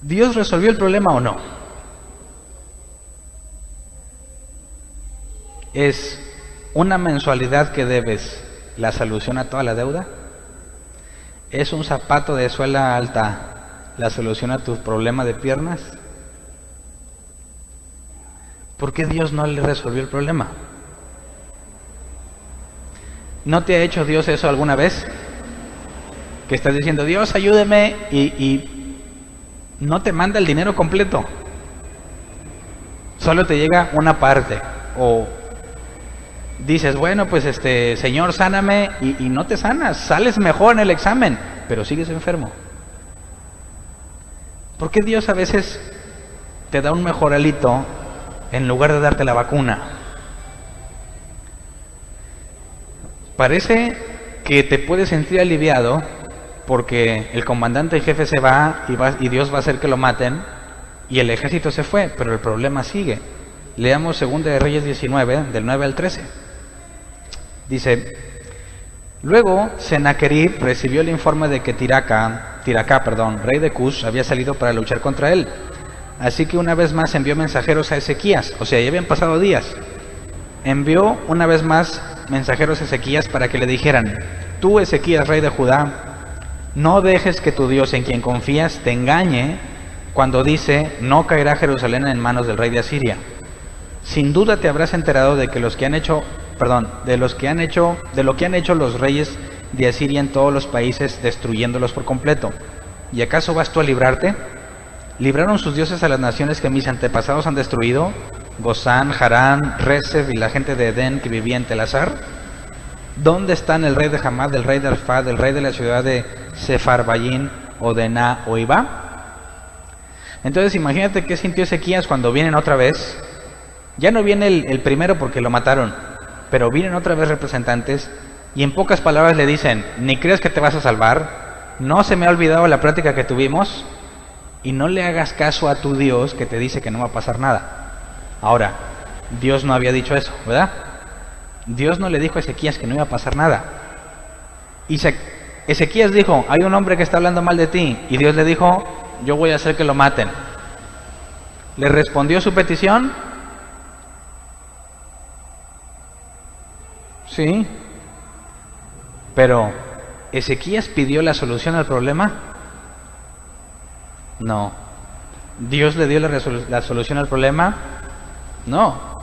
¿Dios resolvió el problema o no? ¿Es una mensualidad que debes la solución a toda la deuda? ¿Es un zapato de suela alta la solución a tu problema de piernas? ¿Por qué Dios no le resolvió el problema? ¿No te ha hecho Dios eso alguna vez? Que estás diciendo, Dios, ayúdeme, y no te manda el dinero completo. Solo te llega una parte. O dices, bueno, pues Señor, sáname, y no te sanas, sales mejor en el examen, pero sigues enfermo. ¿Por qué Dios a veces te da un mejoralito en lugar de darte la vacuna? Parece que te puedes sentir aliviado porque el comandante en jefe se va y Dios va a hacer que lo maten y el ejército se fue, pero el problema sigue. Leamos 2 de Reyes 19, del 9 al 13. Dice, luego Sennacherib recibió el informe de que Tiracá, rey de Cus, había salido para luchar contra él. Así que una vez más envió mensajeros a Ezequías, o sea, ya habían pasado días. Envió una vez más mensajeros a Ezequías para que le dijeran, tú, Ezequías, rey de Judá, no dejes que tu Dios en quien confías te engañe cuando dice, no caerá Jerusalén en manos del rey de Asiria. Sin duda te habrás enterado de lo que han hecho los reyes de Asiria en todos los países, destruyéndolos por completo. ¿Y acaso vas tú a librarte? ¿Libraron sus dioses a las naciones que mis antepasados han destruido? Gozán, Harán, Rezef y la gente de Edén que vivía en Telasar. ¿Dónde están el rey de Hamad, el rey de Arfad, el rey de la ciudad de Sefarbayín o de Na o Iba? Entonces imagínate qué sintió Ezequías cuando vienen otra vez. Ya no viene el primero porque lo mataron, pero vienen otra vez representantes y en pocas palabras le dicen: ni creas que te vas a salvar, no se me ha olvidado la plática que tuvimos y no le hagas caso a tu Dios que te dice que no va a pasar nada. Ahora, Dios no había dicho eso, ¿verdad? Dios no le dijo a Ezequías que no iba a pasar nada. Y Ezequías dijo: hay un hombre que está hablando mal de ti, y Dios le dijo: yo voy a hacer que lo maten. ¿Le respondió su petición? Sí. Pero, ¿Ezequías pidió la solución al problema? No. ¿Dios le dio la solución al problema? No.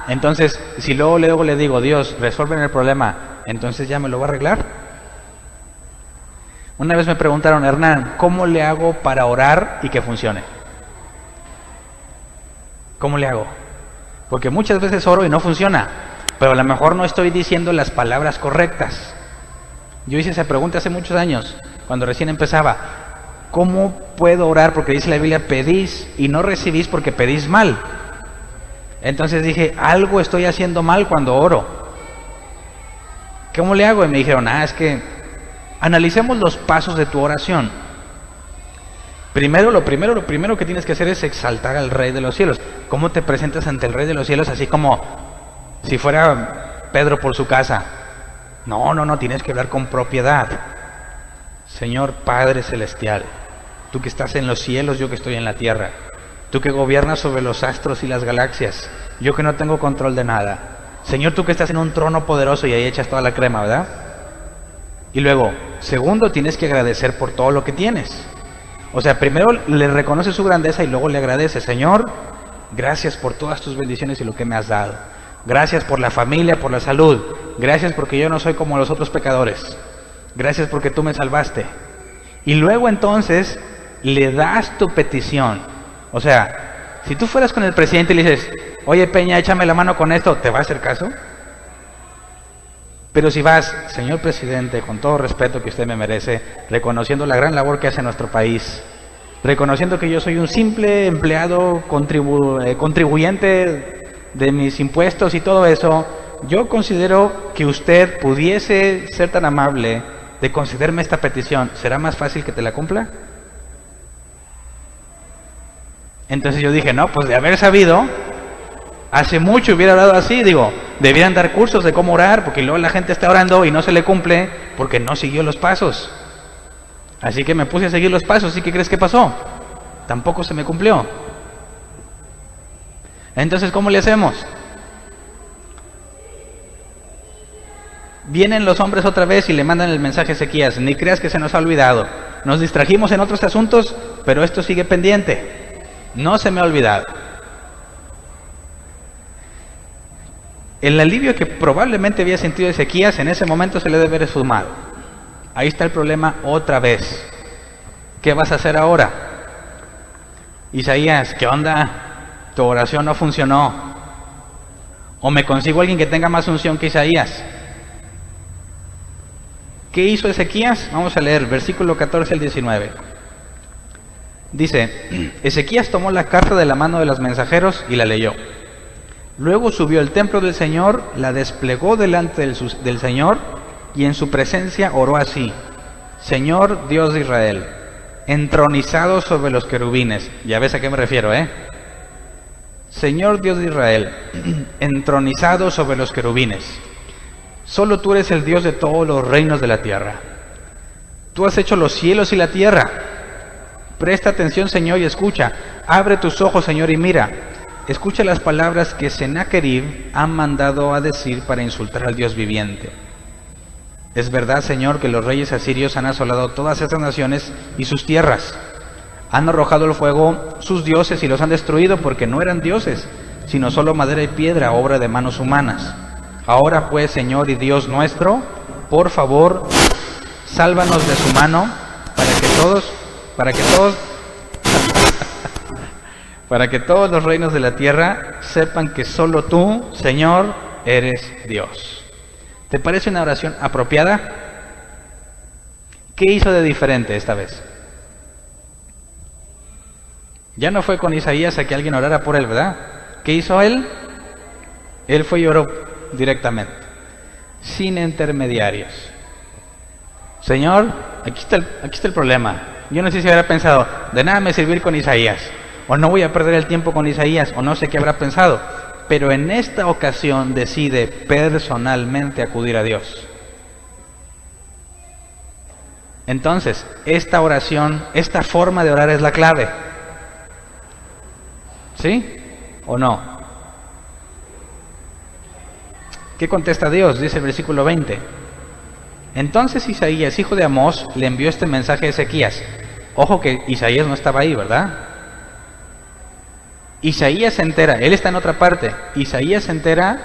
Entonces, si luego le digo: Dios, resuelve el problema, ¿entonces ya me lo va a arreglar? Una vez me preguntaron: Hernán, ¿cómo le hago para orar y que funcione? ¿Cómo le hago? Porque muchas veces oro y no funciona, pero a lo mejor no estoy diciendo las palabras correctas. Yo hice esa pregunta hace muchos años, cuando recién empezaba. ¿Cómo puedo orar? Porque dice la Biblia: pedís y no recibís porque pedís mal. Entonces dije: algo estoy haciendo mal cuando oro. ¿Cómo le hago? Y me dijeron: es que analicemos los pasos de tu oración. Lo primero que tienes que hacer es exaltar al Rey de los cielos. ¿Cómo te presentas ante el Rey de los cielos? Así como si fuera Pedro por su casa. No, tienes que hablar con propiedad. Señor Padre Celestial, tú que estás en los cielos, yo que estoy en la tierra. Tú que gobiernas sobre los astros y las galaxias, yo que no tengo control de nada. Señor, tú que estás en un trono poderoso y ahí echas toda la crema, ¿verdad? Y luego, segundo, tienes que agradecer por todo lo que tienes. O sea, primero le reconoces su grandeza y luego le agradeces: Señor, gracias por todas tus bendiciones y lo que me has dado. Gracias por la familia, por la salud. Gracias porque yo no soy como los otros pecadores. Gracias porque tú me salvaste. Y luego entonces le das tu petición. O sea, si tú fueras con el presidente y le dices: oye Peña, échame la mano con esto, ¿te va a hacer caso? Pero si vas: señor presidente, con todo respeto que usted me merece, reconociendo la gran labor que hace nuestro país, reconociendo que yo soy un simple empleado contribuyente de mis impuestos y todo eso, yo considero que usted pudiese ser tan amable de concederme esta petición. ¿Será más fácil que te la cumpla? Entonces yo dije: no, pues de haber sabido, hace mucho hubiera hablado así. Digo, debieran dar cursos de cómo orar, porque luego la gente está orando y no se le cumple porque no siguió los pasos. Así que me puse a seguir los pasos. ¿Y qué crees que pasó? Tampoco se me cumplió. Entonces, ¿cómo le hacemos? Vienen los hombres otra vez y le mandan el mensaje a Ezequías: ni creas que se nos ha olvidado. Nos distrajimos en otros asuntos, pero esto sigue pendiente. No se me ha olvidado. El alivio que probablemente había sentido Ezequías en ese momento se le debe haber esfumado. Ahí está el problema otra vez. ¿Qué vas a hacer ahora? Isaías, ¿qué onda? Tu oración no funcionó. O me consigo a alguien que tenga más unción que Isaías. ¿Qué hizo Ezequías? Vamos a leer versículo 14 al 19. Dice: Ezequías tomó la carta de la mano de los mensajeros y la leyó. Luego subió al templo del Señor, la desplegó delante del Señor y en su presencia oró así: Señor Dios de Israel, entronizado sobre los querubines. Ya ves a qué me refiero, Señor Dios de Israel, entronizado sobre los querubines. Solo tú eres el Dios de todos los reinos de la tierra. Tú has hecho los cielos y la tierra. Presta atención, Señor, y escucha. Abre tus ojos, Señor, y mira. Escucha las palabras que Sennacherib ha mandado a decir para insultar al Dios viviente. Es verdad, Señor, que los reyes asirios han asolado todas estas naciones y sus tierras. Han arrojado al fuego sus dioses y los han destruido porque no eran dioses, sino solo madera y piedra, obra de manos humanas. Ahora pues, Señor y Dios nuestro, por favor, sálvanos de su mano, para que todos los reinos de la tierra sepan que solo tú, Señor, eres Dios. ¿Te parece una oración apropiada? ¿Qué hizo de diferente esta vez? Ya no fue con Isaías a que alguien orara por él, ¿verdad? ¿Qué hizo él? Él fue y oró directamente, sin intermediarios. Señor, aquí está el problema. Yo no sé si habrá pensado, de nada me sirve ir con Isaías, o no voy a perder el tiempo con Isaías, o no sé qué habrá pensado. Pero en esta ocasión decide personalmente acudir a Dios. Entonces, esta oración, esta forma de orar es la clave. ¿Sí o no? ¿Qué contesta Dios? Dice el versículo 20. Entonces Isaías, hijo de Amós, le envió este mensaje a Ezequías. Ojo que Isaías no estaba ahí, ¿verdad? Isaías se entera, él está en otra parte. Isaías se entera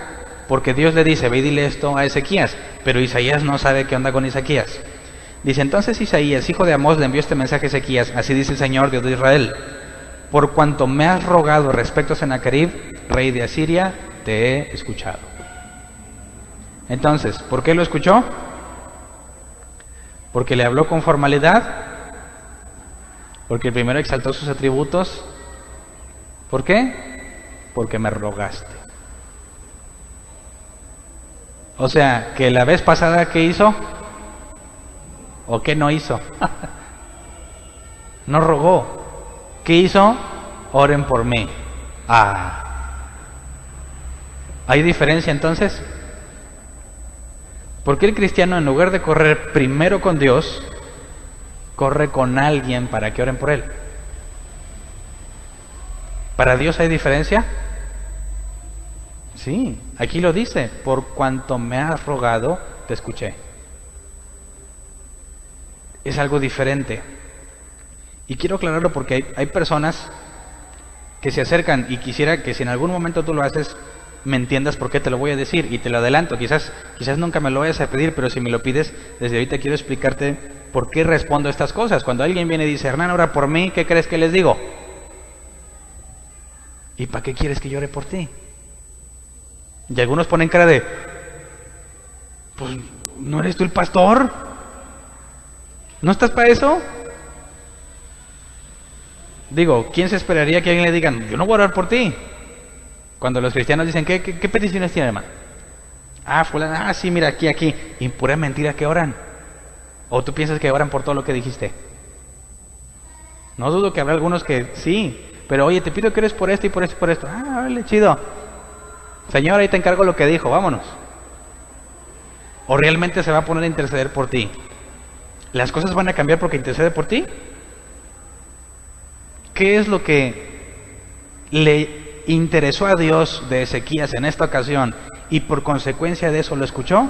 porque Dios le dice, ve y dile esto a Ezequías. Pero Isaías no sabe qué onda con Ezequías. Dice, entonces Isaías, hijo de Amós, le envió este mensaje a Ezequías. Así dice el Señor, Dios de Israel. Por cuanto me has rogado respecto a Sennacherib, rey de Asiria, te he escuchado. Entonces, ¿por qué lo escuchó? Porque le habló con formalidad. Porque el primero exaltó sus atributos. ¿Por qué? Porque me rogaste. O sea, que la vez pasada, ¿qué hizo? ¿O qué no hizo? No rogó. ¿Qué hizo? Oren por mí. ¿Hay diferencia entonces? ¿Por qué el cristiano, en lugar de correr primero con Dios, corre con alguien para que oren por él? ¿Para Dios hay diferencia? Sí, aquí lo dice, por cuanto me has rogado, te escuché. Es algo diferente. Y quiero aclararlo porque hay personas que se acercan y quisiera que si en algún momento tú lo haces, me entiendas por qué te lo voy a decir y te lo adelanto. Quizás nunca me lo vayas a pedir, pero si me lo pides, desde ahorita quiero explicarte por qué respondo a estas cosas. Cuando alguien viene y dice, Hernán, ora por mí, ¿qué crees que les digo? ¿Y para qué quieres que yo ore por ti? Y algunos ponen cara de, pues, ¿no eres tú el pastor? ¿No estás para eso? Digo, ¿quién se esperaría que alguien le diga, yo no voy a orar por ti? Cuando los cristianos dicen, ¿qué peticiones tiene, hermano? Fulano, sí, mira, aquí. Y pura mentira que oran. ¿O tú piensas que oran por todo lo que dijiste? No dudo que habrá algunos que sí, pero oye, te pido que eres por esto y por esto y por esto. Vale, chido. Señor, ahí te encargo lo que dijo, vámonos. ¿O realmente se va a poner a interceder por ti? ¿Las cosas van a cambiar porque intercede por ti? ¿Qué es lo que le interesó a Dios de Ezequías en esta ocasión y por consecuencia de eso lo escuchó?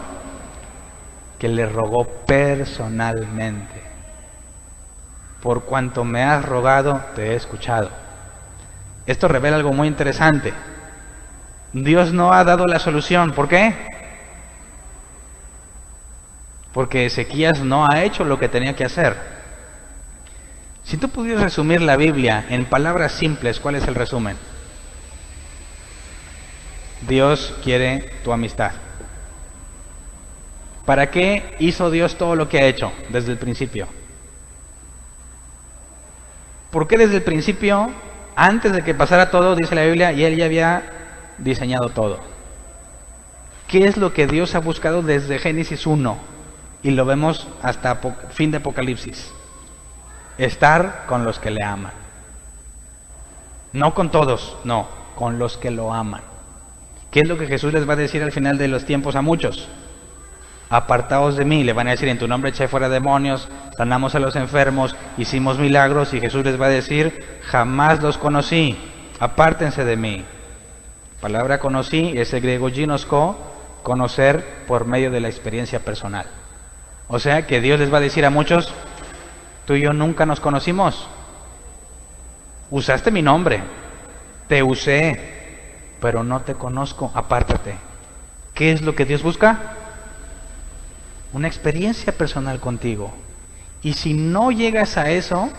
Que le rogó personalmente. Por cuanto me has rogado, te he escuchado. Esto revela algo muy interesante. Dios no ha dado la solución. ¿Por qué? Porque Ezequías no ha hecho lo que tenía que hacer. Si tú pudieras resumir la Biblia en palabras simples, ¿cuál es el resumen? Dios quiere tu amistad. ¿Para qué hizo Dios todo lo que ha hecho desde el principio? ¿Por qué desde el principio, antes de que pasara todo, dice la Biblia, y Él ya había diseñado todo? ¿Qué es lo que Dios ha buscado desde Génesis 1? Y lo vemos hasta fin de Apocalipsis. Estar con los que le aman. No con todos, no, con los que lo aman. ¿Qué es lo que Jesús les va a decir al final de los tiempos a muchos? Apartaos de mí, le van a decir, en tu nombre eché fuera demonios, sanamos a los enfermos, hicimos milagros, y Jesús les va a decir, jamás los conocí, apártense de mí. Palabra conocí es el griego ginosko, conocer por medio de la experiencia personal. O sea que Dios les va a decir a muchos, tú y yo nunca nos conocimos. Usaste mi nombre, te usé, pero no te conozco, apártate. ¿Qué es lo que Dios busca? Una experiencia personal contigo. Y si no llegas a eso,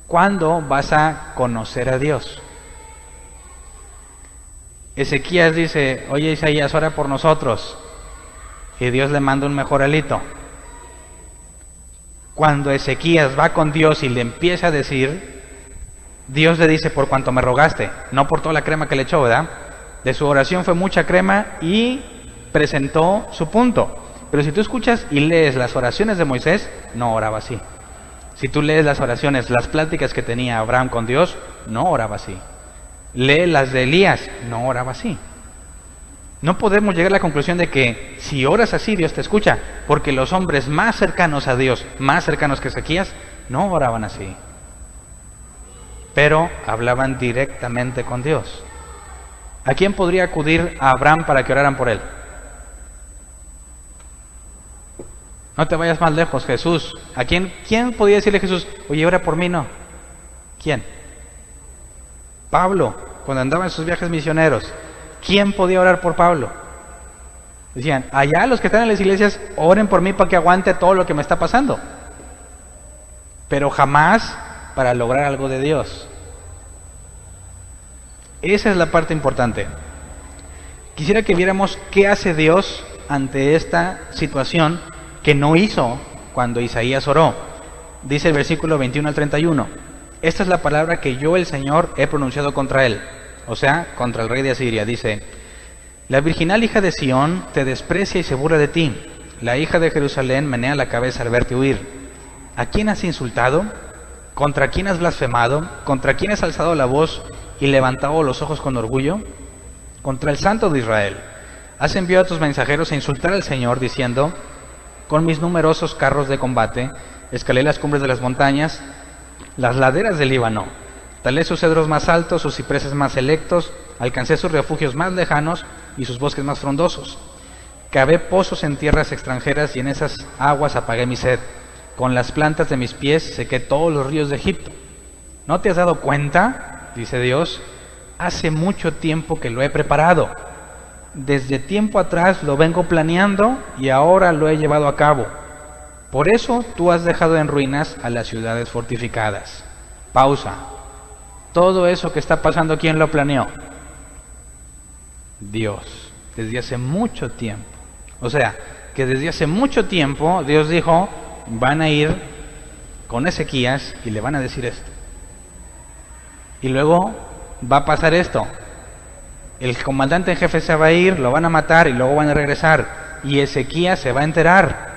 ¿cuándo vas a conocer a Dios? Ezequías dice, oye Isaías, ora por nosotros. Y Dios le manda un mejoralito. Cuando Ezequías va con Dios y le empieza a decir, Dios le dice, por cuanto me rogaste, no por toda la crema que le echó, ¿verdad? De su oración fue mucha crema y presentó su punto. Pero si tú escuchas y lees las oraciones de Moisés, no oraba así. Si tú lees las oraciones, las pláticas que tenía Abraham con Dios, no oraba así. Lee las de Elías, no oraba así. No podemos llegar a la conclusión de que si oras así, Dios te escucha, porque los hombres más cercanos a Dios, más cercanos que Ezequías, no oraban así. Pero hablaban directamente con Dios. ¿A quién podría acudir a Abraham para que oraran por él? No te vayas más lejos, Jesús. ¿Quién podía decirle a Jesús, oye, ora por mí? No. ¿Quién? Pablo, cuando andaba en sus viajes misioneros. ¿Quién podía orar por Pablo? Decían, allá los que están en las iglesias, oren por mí para que aguante todo lo que me está pasando. Pero jamás para lograr algo de Dios. Esa es la parte importante. Quisiera que viéramos qué hace Dios ante esta situación que no hizo cuando Isaías oró. Dice el versículo 21 al 31. Esta es la palabra que yo, el Señor, he pronunciado contra él. O sea, contra el rey de Asiria. Dice, la virginal hija de Sión te desprecia y se burla de ti. La hija de Jerusalén menea la cabeza al verte huir. ¿A quién has insultado? ¿Contra quién has blasfemado? ¿Contra quién has alzado la voz y levantado los ojos con orgullo? Contra el Santo de Israel. Has enviado a tus mensajeros a insultar al Señor, diciendo, con mis numerosos carros de combate, escalé las cumbres de las montañas, las laderas del Líbano. Talé sus cedros más altos, sus cipreses más selectos, alcancé sus refugios más lejanos y sus bosques más frondosos. Cavé pozos en tierras extranjeras y en esas aguas apagué mi sed. Con las plantas de mis pies sequé todos los ríos de Egipto. ¿No te has dado cuenta? Dice Dios. Hace mucho tiempo que lo he preparado. Desde tiempo atrás lo vengo planeando y ahora lo he llevado a cabo. Por eso tú has dejado en ruinas a las ciudades fortificadas. Pausa. Todo eso que está pasando, ¿quién lo planeó? Dios. Desde hace mucho tiempo. O sea, que desde hace mucho tiempo Dios dijo, van a ir con Ezequías y le van a decir esto. Y luego va a pasar esto. El comandante en jefe se va a ir, lo van a matar y luego van a regresar. Y Ezequías se va a enterar.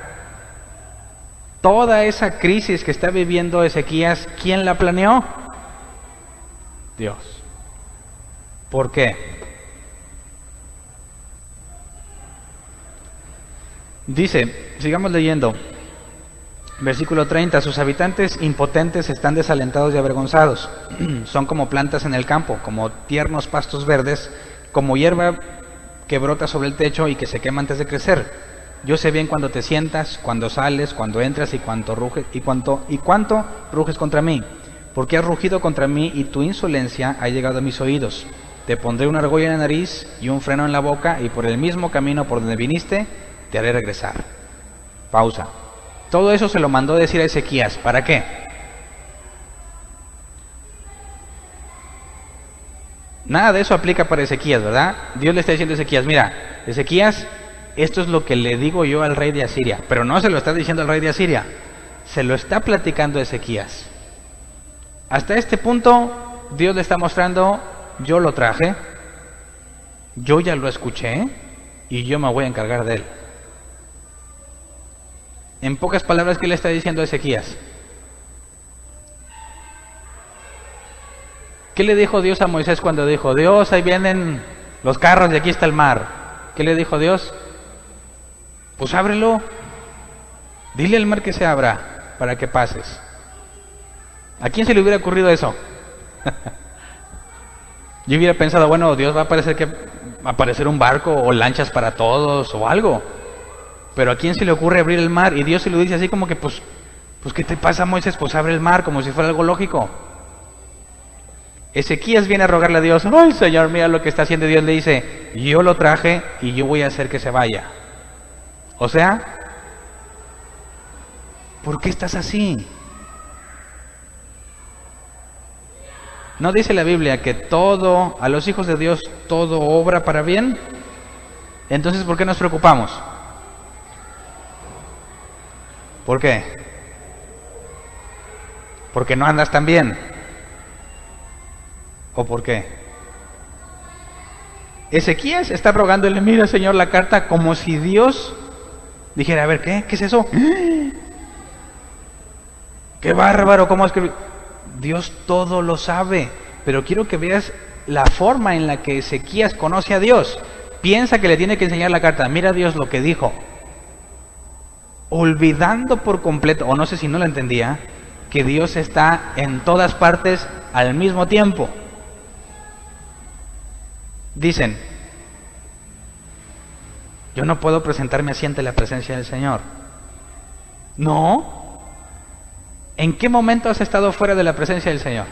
Toda esa crisis que está viviendo Ezequías, ¿quién la planeó? Dios. ¿Por qué? Dice, sigamos leyendo. Versículo 30, sus habitantes impotentes están desalentados y avergonzados. Son como plantas en el campo, como tiernos pastos verdes, como hierba que brota sobre el techo y que se quema antes de crecer. Yo sé bien cuando te sientas, cuando sales, cuando entras y cuánto ruges contra mí. Porque has rugido contra mí y tu insolencia ha llegado a mis oídos. Te pondré una argolla en la nariz y un freno en la boca y por el mismo camino por donde viniste te haré regresar. Pausa. Todo eso se lo mandó decir a Ezequías. ¿Para qué? Nada de eso aplica para Ezequías, ¿verdad? Dios le está diciendo a Ezequías, mira, Ezequías, esto es lo que le digo yo al rey de Asiria. Pero no se lo está diciendo al rey de Asiria. Se lo está platicando a Ezequías. Hasta este punto, Dios le está mostrando, yo lo traje, yo ya lo escuché y yo me voy a encargar de él. En pocas palabras, ¿qué le está diciendo a Ezequías? ¿Qué le dijo Dios a Moisés cuando dijo, Dios, ahí vienen los carros y aquí está el mar? ¿Qué le dijo Dios? Pues ábrelo. Dile al mar que se abra para que pases. ¿A quién se le hubiera ocurrido eso? Yo hubiera pensado, bueno, Dios va a aparecer un barco o lanchas para todos o algo. Pero ¿a quién se le ocurre abrir el mar? Y Dios se lo dice así como que, pues ¿qué te pasa, Moisés? Pues abre el mar, como si fuera algo lógico. Ezequías viene a rogarle a Dios, ay Señor, mira lo que está haciendo. Dios le dice, yo lo traje y yo voy a hacer que se vaya. O sea, ¿por qué estás así? ¿No dice la Biblia que todo, a los hijos de Dios, todo obra para bien? Entonces, ¿por qué nos preocupamos? ¿Por qué? Porque no andas tan bien. ¿O por qué? Ezequías está rogándole, mira Señor la carta, como si Dios dijera, a ver, ¿qué es eso? ¡Qué bárbaro! ¿Cómo escribir? Dios todo lo sabe, pero quiero que veas la forma en la que Ezequías conoce a Dios. Piensa que le tiene que enseñar la carta, mira Dios lo que dijo. Olvidando por completo, o no sé si no lo entendía, que Dios está en todas partes al mismo tiempo. Dicen, yo no puedo presentarme así ante la presencia del Señor. No. ¿En qué momento has estado fuera de la presencia del Señor?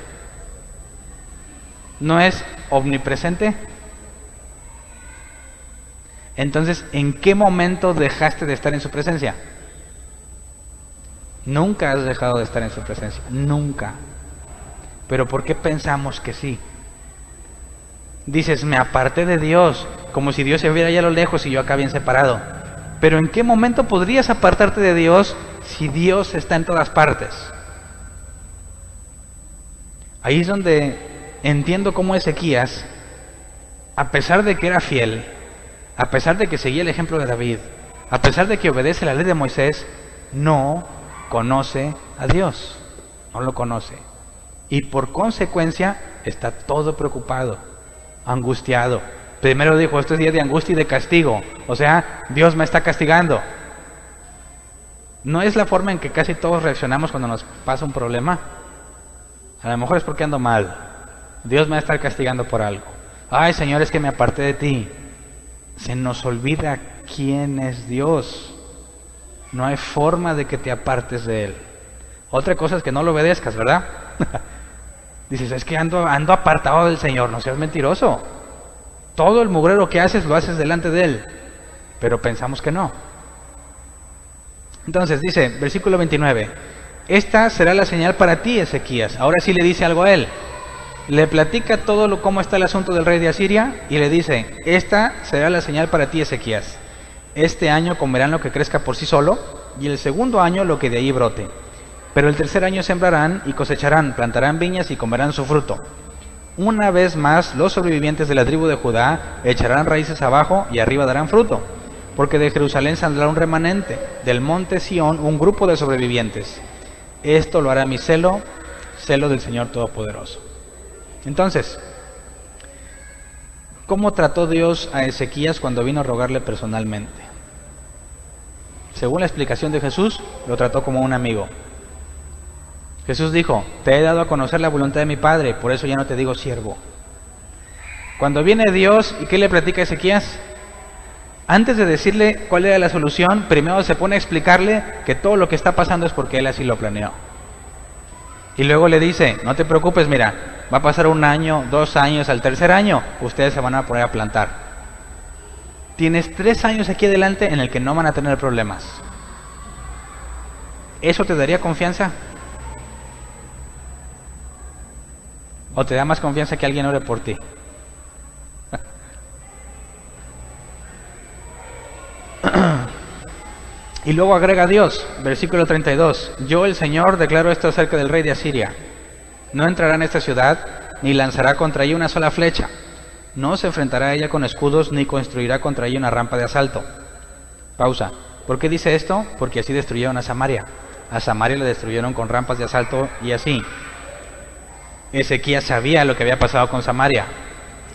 ¿No es omnipresente? Entonces, ¿en qué momento dejaste de estar en su presencia? Nunca has dejado de estar en su presencia, nunca. Pero ¿por qué pensamos que sí? Dices, me aparté de Dios, como si Dios se viera allá a lo lejos y yo acá bien separado. Pero ¿en qué momento podrías apartarte de Dios si Dios está en todas partes? Ahí es donde entiendo cómo Ezequías, a pesar de que era fiel, a pesar de que seguía el ejemplo de David, a pesar de que obedece la ley de Moisés, no conoce a Dios, no lo conoce. Y por consecuencia está todo preocupado, angustiado. Primero dijo, esto es día de angustia y de castigo, o sea, Dios me está castigando. ¿No es la forma en que casi todos reaccionamos cuando nos pasa un problema? A lo mejor es porque ando mal, Dios me va a estar castigando por algo. Ay Señor, es que me aparté de ti. Se nos olvida quién es Dios. No hay forma de que te apartes de Él. Otra cosa es que no lo obedezcas, ¿verdad? Dices, es que ando apartado del Señor. No seas mentiroso. Todo el mugrero que haces lo haces delante de Él. Pero pensamos que no. Entonces dice, versículo 29. Esta será la señal para ti, Ezequías. Ahora sí le dice algo a él. Le platica todo cómo está el asunto del rey de Asiria y le dice, esta será la señal para ti, Ezequías. Este año comerán lo que crezca por sí solo y el segundo año lo que de ahí brote. Pero el tercer año sembrarán y cosecharán, plantarán viñas y comerán su fruto. Una vez más los sobrevivientes de la tribu de Judá echarán raíces abajo y arriba darán fruto, porque de Jerusalén saldrá un remanente, del monte Sión un grupo de sobrevivientes. Esto lo hará mi celo, celo del Señor Todopoderoso. Entonces, ¿cómo trató Dios a Ezequías cuando vino a rogarle personalmente? Según la explicación de Jesús, lo trató como un amigo. Jesús dijo, te he dado a conocer la voluntad de mi Padre, por eso ya no te digo siervo. Cuando viene Dios, ¿y qué le platica a Ezequías? Antes de decirle cuál era la solución, primero se pone a explicarle que todo lo que está pasando es porque Él así lo planeó. Y luego le dice, no te preocupes, mira, va a pasar 1 año, 2 años, al tercer año, ustedes se van a poner a plantar. Tienes 3 años aquí adelante en el que no van a tener problemas. ¿Eso te daría confianza? ¿O te da más confianza que alguien ore por ti? Y luego agrega Dios, versículo 32, yo el Señor declaro esto acerca del rey de Asiria. No entrará en esta ciudad, ni lanzará contra ella una sola flecha. No se enfrentará a ella con escudos, ni construirá contra ella una rampa de asalto. Pausa. ¿Por qué dice esto? Porque así destruyeron a Samaria. A Samaria le destruyeron con rampas de asalto y así. Ezequías sabía lo que había pasado con Samaria.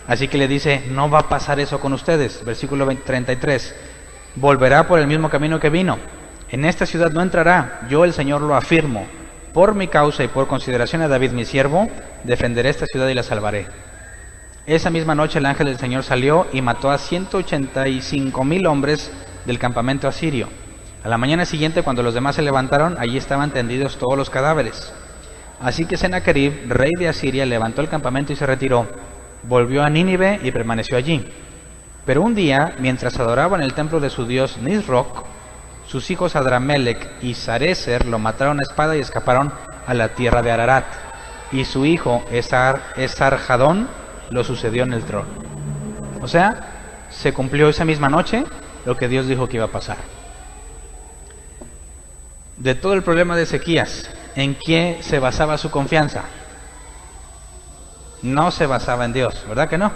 Así que le dice, no va a pasar eso con ustedes. Versículo 33. Volverá por el mismo camino que vino. En esta ciudad no entrará, yo el Señor lo afirmo. Por mi causa y por consideración a David mi siervo, defenderé esta ciudad y la salvaré. Esa misma noche el ángel del Señor salió y mató a 185,000 hombres del campamento asirio. A la mañana siguiente, cuando los demás se levantaron, allí estaban tendidos todos los cadáveres. Así que Sennacherib, rey de Asiria, levantó el campamento y se retiró. Volvió a Nínive y permaneció allí. Pero un día, mientras adoraban el templo de su dios Nisroch, sus hijos Adramelech y Sarecer lo mataron a espada y escaparon a la tierra de Ararat. Y su hijo Esarhadón lo sucedió en el trono. O sea, se cumplió esa misma noche lo que Dios dijo que iba a pasar. De todo el problema de Ezequías, ¿en qué se basaba su confianza? no se basaba en Dios, ¿verdad que no?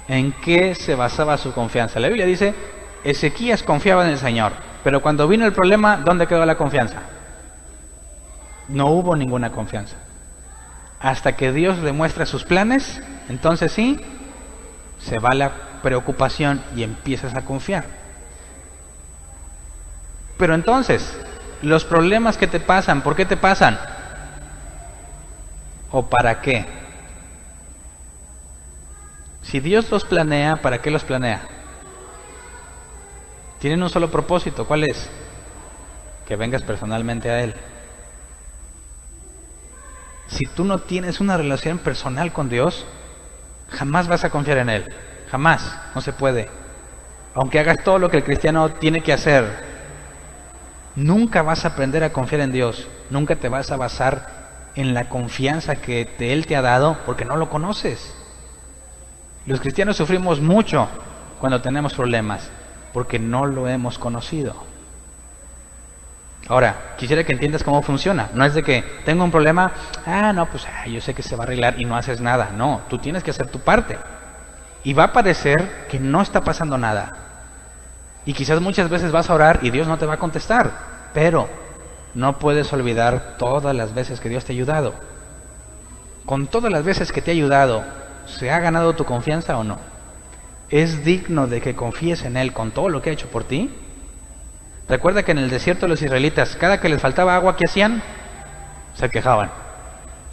¿En qué se basaba su confianza? La Biblia dice, Ezequías confiaba en el Señor, pero cuando vino el problema, ¿dónde quedó la confianza? No hubo ninguna confianza. Hasta que Dios le muestra sus planes, entonces sí, se va la preocupación y empiezas a confiar. Pero entonces, los problemas que te pasan, ¿por qué te pasan? ¿O para qué? Si Dios los planea, ¿para qué los planea? Tienen un solo propósito, ¿cuál es? Que vengas personalmente a Él. Si tú no tienes una relación personal con Dios, jamás vas a confiar en Él. Jamás, no se puede. Aunque hagas todo lo que el cristiano tiene que hacer, nunca vas a aprender a confiar en Dios. Nunca te vas a basar en la confianza que Él te ha dado porque no lo conoces. Los cristianos sufrimos mucho cuando tenemos problemas porque no lo hemos conocido. Ahora, quisiera que entiendas cómo funciona. No es de que tengo un problema, yo sé que se va a arreglar y no haces nada. No, tú tienes que hacer tu parte. Y va a parecer que no está pasando nada. Y quizás muchas veces vas a orar y Dios no te va a contestar. Pero no puedes olvidar todas las veces que Dios te ha ayudado. Con todas las veces que te ha ayudado, ¿se ha ganado tu confianza o no? ¿Es digno de que confíes en Él con todo lo que ha hecho por ti? Recuerda que en el desierto los israelitas, cada que les faltaba agua, ¿qué hacían? Se quejaban.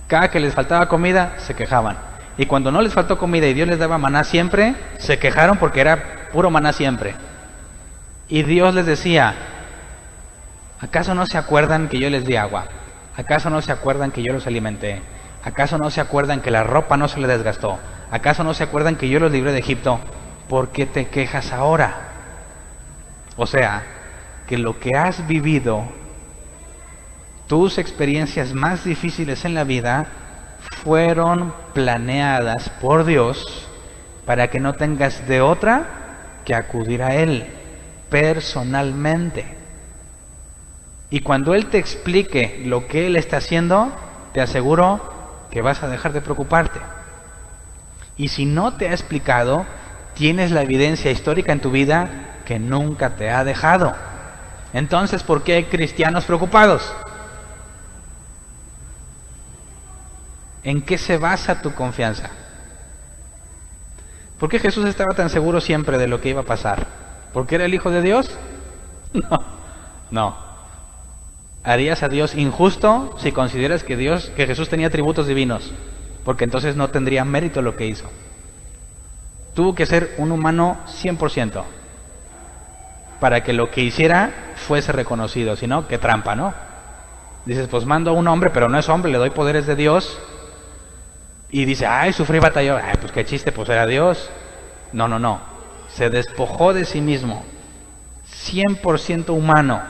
Cada que les faltaba comida, se quejaban. Y cuando no les faltó comida y Dios les daba maná siempre, se quejaron porque era puro maná siempre. Y Dios les decía, ¿acaso no se acuerdan que yo les di agua? ¿Acaso no se acuerdan que yo los alimenté? ¿Acaso no se acuerdan que la ropa no se les desgastó? ¿Acaso no se acuerdan que yo los libré de Egipto? ¿Por qué te quejas ahora? O sea, que lo que has vivido, tus experiencias más difíciles en la vida, fueron planeadas por Dios para que no tengas de otra que acudir a Él personalmente. Y cuando Él te explique lo que Él está haciendo, te aseguro que vas a dejar de preocuparte. Y si no te ha explicado, tienes la evidencia histórica en tu vida que nunca te ha dejado. Entonces, ¿por qué hay cristianos preocupados? ¿En qué se basa tu confianza? ¿Por qué Jesús estaba tan seguro siempre de lo que iba a pasar? ¿Porque era el Hijo de Dios? No. ¿Harías a Dios injusto si consideras que Jesús tenía atributos divinos? Porque entonces no tendría mérito lo que hizo. Tuvo que ser un humano 100%. Para que lo que hiciera fuese reconocido, si no, qué trampa, ¿no? Dices, pues mando a un hombre, pero no es hombre, le doy poderes de Dios. Y dice, sufrí batalla, pues qué chiste, pues era Dios. No. Se despojó de sí mismo, 100% humano.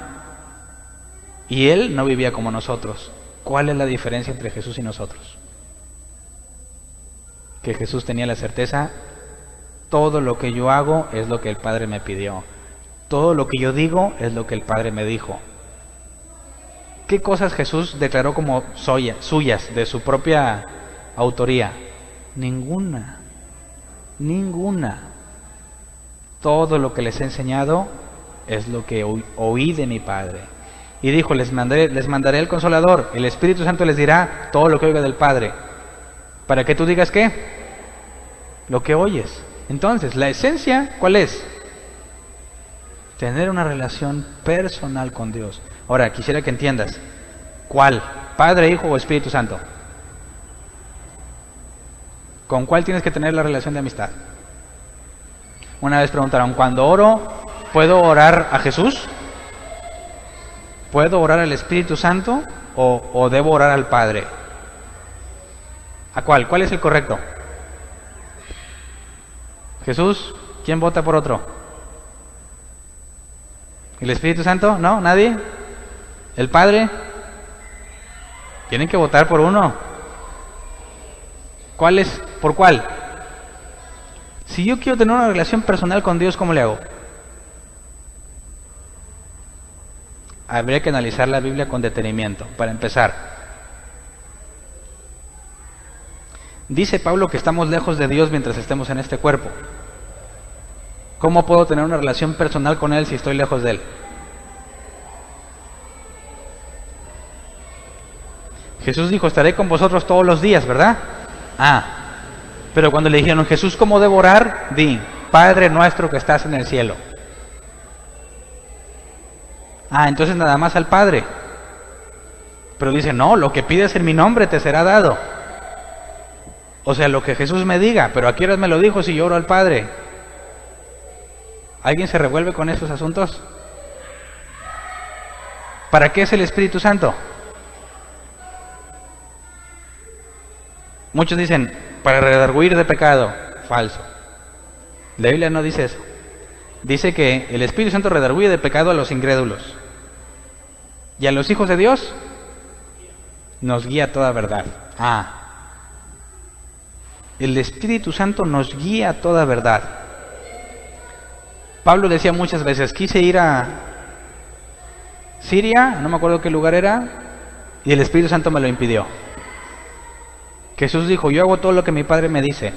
Y Él no vivía como nosotros. ¿Cuál es la diferencia entre Jesús y nosotros? Que Jesús tenía la certeza, todo lo que yo hago es lo que el Padre me pidió. Todo lo que yo digo es lo que el Padre me dijo. ¿Qué cosas Jesús declaró como suyas, de su propia autoría? Ninguna. Todo lo que les he enseñado es lo que oí de mi Padre. Y dijo, les mandaré el Consolador, el Espíritu Santo les dirá todo lo que oiga del Padre. ¿Para que tú digas qué? Lo que oyes. Entonces, la esencia, ¿cuál es? Tener una relación personal con Dios. Ahora, quisiera que entiendas, ¿cuál? ¿Padre, Hijo o Espíritu Santo? ¿Con cuál tienes que tener la relación de amistad? Una vez preguntaron, cuando oro, ¿puedo orar a Jesús? ¿Puedo orar al Espíritu Santo o debo orar al Padre? ¿A cuál? ¿Cuál es el correcto? ¿Jesús? ¿Quién vota por otro? ¿El Espíritu Santo? ¿No? ¿Nadie? ¿El Padre? Tienen que votar por uno. ¿Cuál es? ¿Por cuál? Si yo quiero tener una relación personal con Dios, ¿cómo le hago? Habría que analizar la Biblia con detenimiento, para empezar. Dice Pablo que estamos lejos de Dios mientras estemos en este cuerpo. ¿Cómo puedo tener una relación personal con Él si estoy lejos de Él? Jesús dijo, estaré con vosotros todos los días, ¿verdad? Pero cuando le dijeron, Jesús, ¿cómo debo orar? Di, Padre nuestro que estás en el cielo. Entonces nada más al Padre. Pero dice, no, lo que pides en mi nombre te será dado. O sea, lo que Jesús me diga, pero ¿a qué horas me lo dijo si yo oro al Padre? ¿Alguien se revuelve con esos asuntos? ¿Para qué es el Espíritu Santo? Muchos dicen, para redarguir de pecado. Falso. La Biblia no dice eso. Dice que el Espíritu Santo redarguye de pecado a los incrédulos. Y a los hijos de Dios nos guía a toda verdad. El Espíritu Santo nos guía a toda verdad. Pablo decía muchas veces, quise ir a Siria, no me acuerdo qué lugar era, y el Espíritu Santo me lo impidió. Jesús dijo, yo hago todo lo que mi Padre me dice.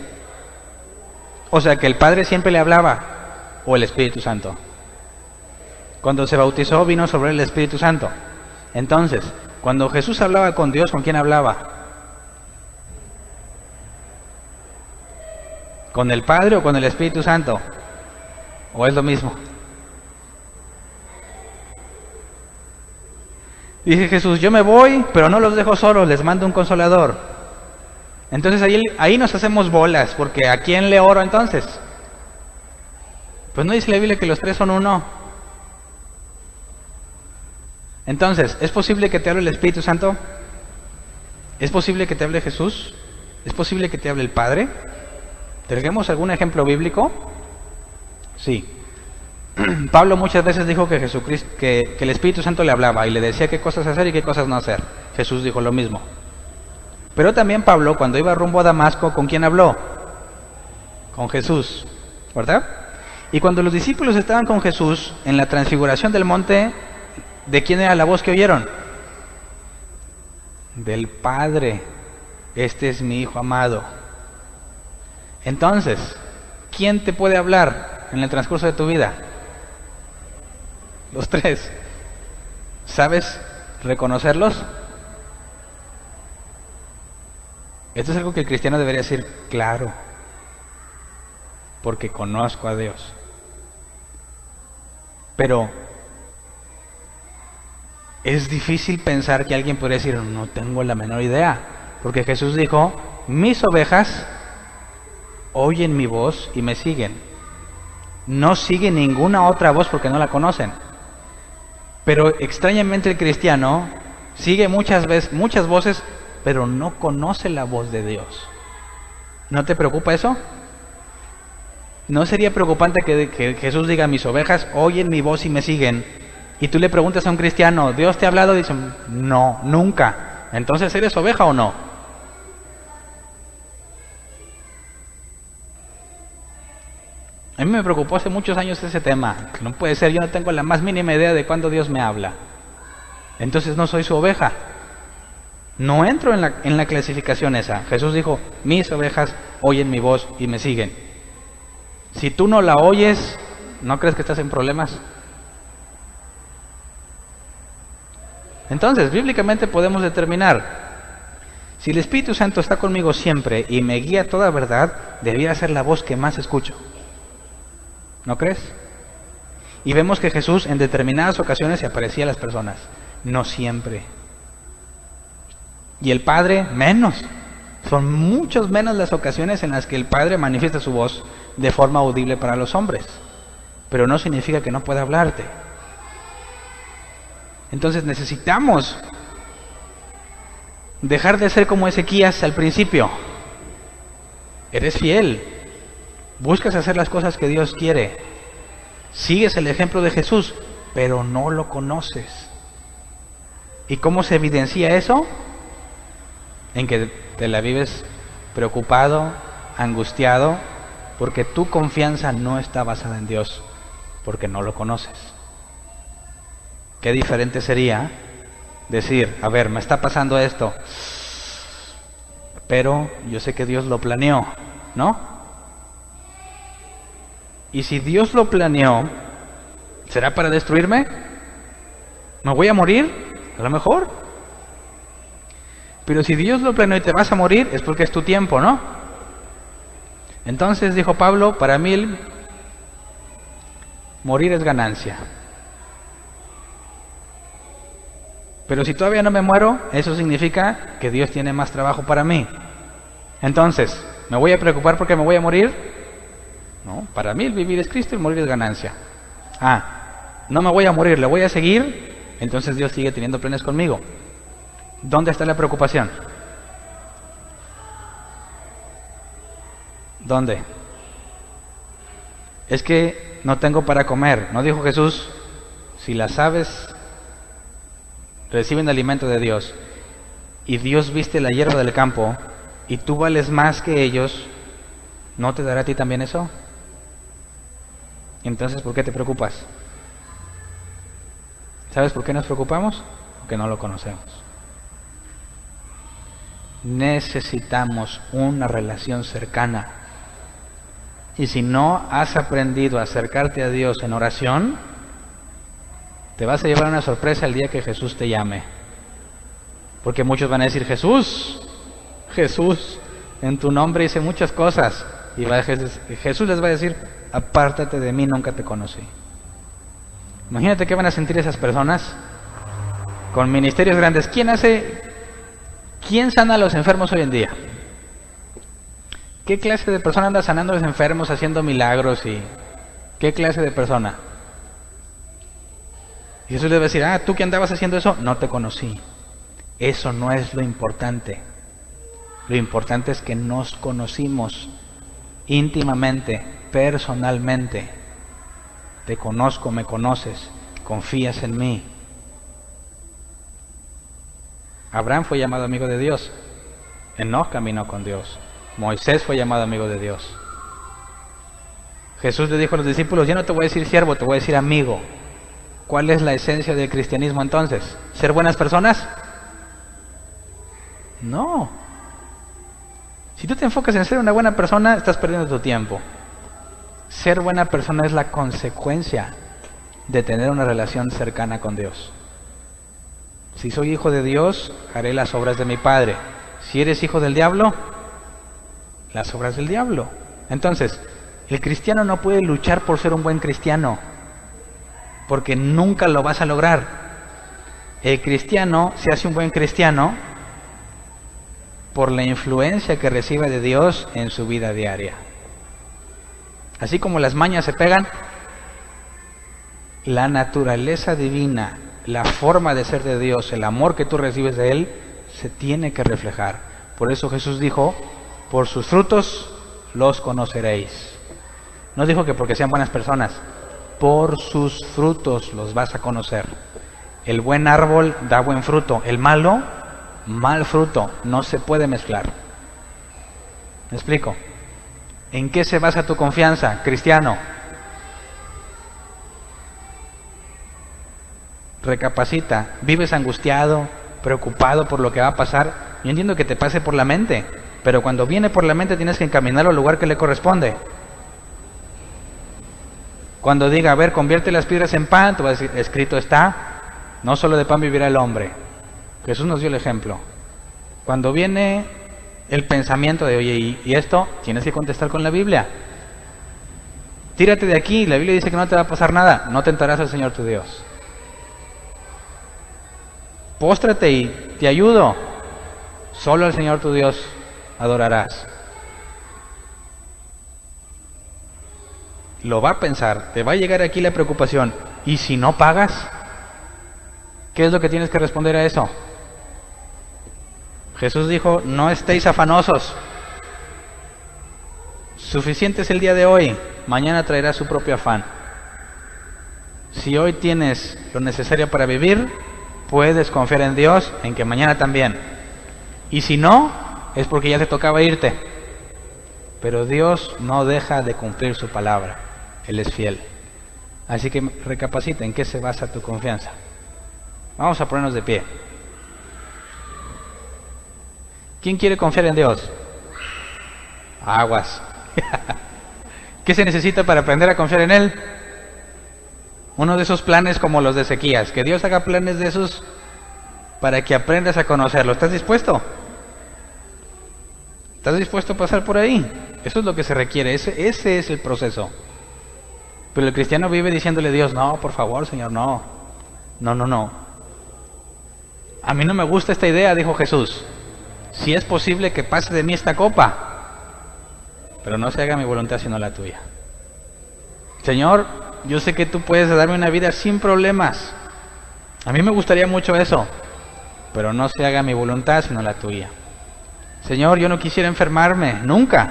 O sea que el Padre siempre le hablaba, o el Espíritu Santo. Cuando se bautizó vino sobre el Espíritu Santo. Entonces, cuando Jesús hablaba con Dios, ¿con quién hablaba? ¿Con el Padre o con el Espíritu Santo? ¿O es lo mismo? Dice Jesús, yo me voy, pero no los dejo solos, les mando un consolador. Entonces ahí nos hacemos bolas, porque ¿a quién le oro entonces? Pues no dice la Biblia que los tres son uno. Entonces, ¿es posible que te hable el Espíritu Santo? ¿Es posible que te hable Jesús? ¿Es posible que te hable el Padre? ¿Tenemos algún ejemplo bíblico? Sí. Pablo muchas veces dijo que Jesucristo, que el Espíritu Santo le hablaba y le decía qué cosas hacer y qué cosas no hacer. Jesús dijo lo mismo. Pero también Pablo, cuando iba rumbo a Damasco, ¿con quién habló? Con Jesús, ¿verdad? Y cuando los discípulos estaban con Jesús en la transfiguración del monte, ¿de quién era la voz que oyeron? Del Padre. Este es mi Hijo amado. Entonces, ¿quién te puede hablar en el transcurso de tu vida? Los tres. ¿Sabes reconocerlos? Esto es algo que el cristiano debería decir, claro, porque conozco a Dios. Pero es difícil pensar que alguien podría decir, no tengo la menor idea, porque Jesús dijo, mis ovejas oyen mi voz y me siguen. No siguen ninguna otra voz porque no la conocen. Pero extrañamente el cristiano sigue muchas voces, pero no conoce la voz de Dios. ¿No te preocupa eso? ¿No sería preocupante que Jesús diga, mis ovejas oyen mi voz y me siguen? Y tú le preguntas a un cristiano, ¿Dios te ha hablado? Y dicen, no, nunca. Entonces, ¿eres oveja o no? A mí me preocupó hace muchos años ese tema. No puede ser, yo no tengo la más mínima idea de cuándo Dios me habla. Entonces no soy su oveja. No entro en la clasificación esa. Jesús dijo, mis ovejas oyen mi voz y me siguen. Si tú no la oyes, ¿no crees que estás en problemas? Entonces, bíblicamente podemos determinar, si el Espíritu Santo está conmigo siempre y me guía a toda verdad, debiera ser la voz que más escucho. ¿No crees? Y vemos que Jesús en determinadas ocasiones se aparecía a las personas, no siempre. Y el Padre menos. Son muchos menos las ocasiones en las que el Padre manifiesta su voz de forma audible para los hombres. Pero no significa que no pueda hablarte. Entonces necesitamos dejar de ser como Ezequías al principio. Eres fiel. Buscas hacer las cosas que Dios quiere. Sigues el ejemplo de Jesús, pero no lo conoces. ¿Y cómo se evidencia eso? En que te la vives preocupado, angustiado, porque tu confianza no está basada en Dios, porque no lo conoces. Qué diferente sería decir, a ver, me está pasando esto, pero yo sé que Dios lo planeó, ¿no? Y si Dios lo planeó, ¿será para destruirme? ¿Me voy a morir? A lo mejor. Pero si Dios lo planeó y te vas a morir, es porque es tu tiempo, ¿no? Entonces dijo Pablo, para mí morir es ganancia. Pero si todavía no me muero, eso significa que Dios tiene más trabajo para mí. Entonces, ¿me voy a preocupar porque me voy a morir? No, para mí el vivir es Cristo y el morir es ganancia. No me voy a morir, le voy a seguir, entonces Dios sigue teniendo planes conmigo. ¿Dónde está la preocupación? ¿Dónde? Es que no tengo para comer. ¿No dijo Jesús? Si las aves reciben alimento de Dios y Dios viste la hierba del campo y tú vales más que ellos, ¿no te dará a ti también eso? Entonces, ¿por qué te preocupas? ¿Sabes por qué nos preocupamos? Porque no lo conocemos. Necesitamos una relación cercana. Y si no has aprendido a acercarte a Dios en oración, te vas a llevar una sorpresa el día que Jesús te llame. Porque muchos van a decir, Jesús, en tu nombre hice muchas cosas. Y Jesús les va a decir, apártate de mí, nunca te conocí. Imagínate qué van a sentir esas personas con ministerios grandes. ¿Quién sana a los enfermos hoy en día? ¿Qué clase de persona anda sanando a los enfermos, haciendo milagros? ¿Qué clase de persona? Y Jesús les va a decir, ¿tú que andabas haciendo eso? No te conocí. Eso no es lo importante. Lo importante es que nos conocimos íntimamente, personalmente. Te conozco, me conoces, confías en mí. Abraham fue llamado amigo de Dios. Enoc caminó con Dios. Moisés fue llamado amigo de Dios. Jesús le dijo a los discípulos, ya no te voy a decir siervo, te voy a decir amigo. ¿Cuál es la esencia del cristianismo entonces? ¿Ser buenas personas? No. Si tú te enfocas en ser una buena persona, estás perdiendo tu tiempo. Ser buena persona es la consecuencia de tener una relación cercana con Dios. Si soy hijo de Dios, haré las obras de mi Padre. Si eres hijo del diablo, las obras del diablo. Entonces, el cristiano no puede luchar por ser un buen cristiano, porque nunca lo vas a lograr. El cristiano se hace un buen cristiano por la influencia que recibe de Dios en su vida diaria. Así como las mañas se pegan, la naturaleza divina, la forma de ser de Dios, el amor que tú recibes de Él, se tiene que reflejar. Por eso Jesús dijo, por sus frutos los conoceréis. No dijo que porque sean buenas personas, por sus frutos los vas a conocer. El buen árbol da buen fruto, el malo, mal fruto, no se puede mezclar. ¿Me explico? ¿En qué se basa tu confianza, cristiano? Recapacita. ¿Vives angustiado, preocupado por lo que va a pasar? Yo entiendo que te pase por la mente, pero cuando viene por la mente tienes que encaminarlo al lugar que le corresponde. Cuando diga, a ver, convierte las piedras en pan, tú vas a decir, escrito está, no solo de pan vivirá el hombre. Jesús nos dio el ejemplo. Cuando viene el pensamiento de, oye, ¿y esto? Tienes que contestar con la Biblia. Tírate de aquí, la Biblia dice que no te va a pasar nada, no tentarás al Señor tu Dios. Póstrate y te ayudo, solo al Señor tu Dios adorarás. Lo va a pensar, te va a llegar aquí la preocupación, ¿y si no pagas? ¿Qué es lo que tienes que responder a eso? Jesús dijo, no estéis afanosos. Suficiente es el día de hoy, mañana traerá su propio afán. Si hoy tienes lo necesario para vivir, puedes confiar en Dios, en que mañana también. Y si no, es porque ya te tocaba irte. Pero Dios no deja de cumplir su palabra. Él es fiel. Así que recapacita en qué se basa tu confianza. Vamos a ponernos de pie. ¿Quién quiere confiar en Dios? Aguas. ¿Qué se necesita para aprender a confiar en Él? Uno de esos planes como los de Ezequías, que Dios haga planes de esos para que aprendas a conocerlo. ¿Estás dispuesto? ¿Estás dispuesto a pasar por ahí? Eso es lo que se requiere, ese es el proceso. Pero el cristiano vive diciéndole a Dios, no, por favor, Señor, no. No. A mí no me gusta esta idea, dijo Jesús. Si es posible que pase de mí esta copa, pero no se haga mi voluntad sino la tuya. Señor, yo sé que tú puedes darme una vida sin problemas. A mí me gustaría mucho eso, pero no se haga mi voluntad sino la tuya. Señor, yo no quisiera enfermarme, nunca.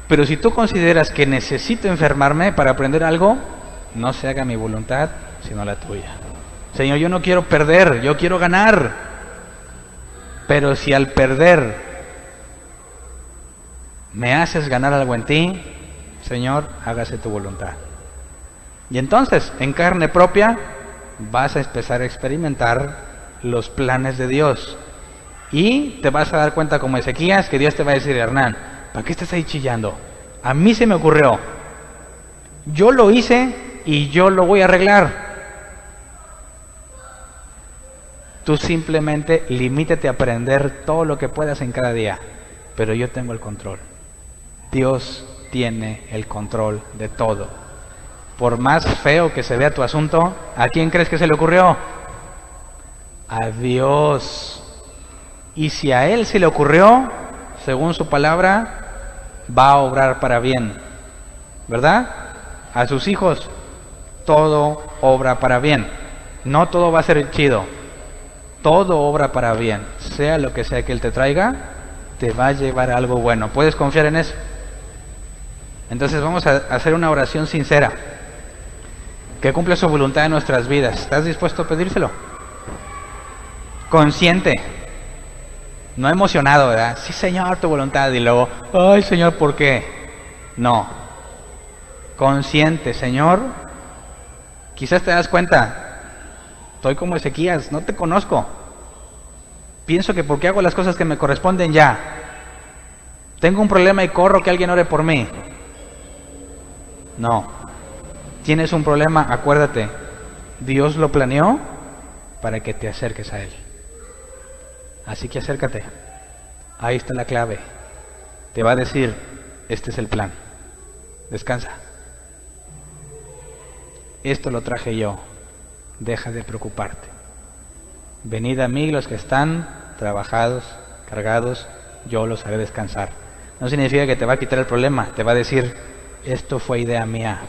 Pero si tú consideras que necesito enfermarme para aprender algo, no se haga mi voluntad sino la tuya. Señor, yo no quiero perder, yo quiero ganar. Pero si al perder me haces ganar algo en ti, Señor, hágase tu voluntad. Y entonces, en carne propia, vas a empezar a experimentar los planes de Dios. Y te vas a dar cuenta, como Ezequías, que Dios te va a decir, Hernán, ¿para qué estás ahí chillando? A mí se me ocurrió. Yo lo hice y yo lo voy a arreglar. Tú simplemente limítate a aprender todo lo que puedas en cada día. Pero yo tengo el control. Dios tiene el control de todo. Por más feo que se vea tu asunto, ¿a quién crees que se le ocurrió? A Dios. Y si a Él se le ocurrió, según su palabra, va a obrar para bien. ¿Verdad? A sus hijos, todo obra para bien. No todo va a ser chido. Todo obra para bien. Sea lo que sea que Él te traiga, te va a llevar a algo bueno. ¿Puedes confiar en eso? Entonces vamos a hacer una oración sincera, que cumpla su voluntad en nuestras vidas. ¿Estás dispuesto a pedírselo? Consciente. No emocionado, ¿verdad? Sí, Señor, tu voluntad. Y luego, ay, Señor, ¿por qué? No. Consciente, Señor. Quizás te das cuenta, estoy como Ezequías, no te conozco. Pienso que porque hago las cosas que me corresponden ya. Tengo un problema y corro que alguien ore por mí. No. Tienes un problema, acuérdate, Dios lo planeó para que te acerques a Él. Así que acércate. Ahí está la clave. Te va a decir, este es el plan. Descansa. Esto lo traje yo. Deja de preocuparte. Venid a mí los que están trabajados, cargados, yo los haré descansar. No significa que te va a quitar el problema. Te va a decir, esto fue idea mía.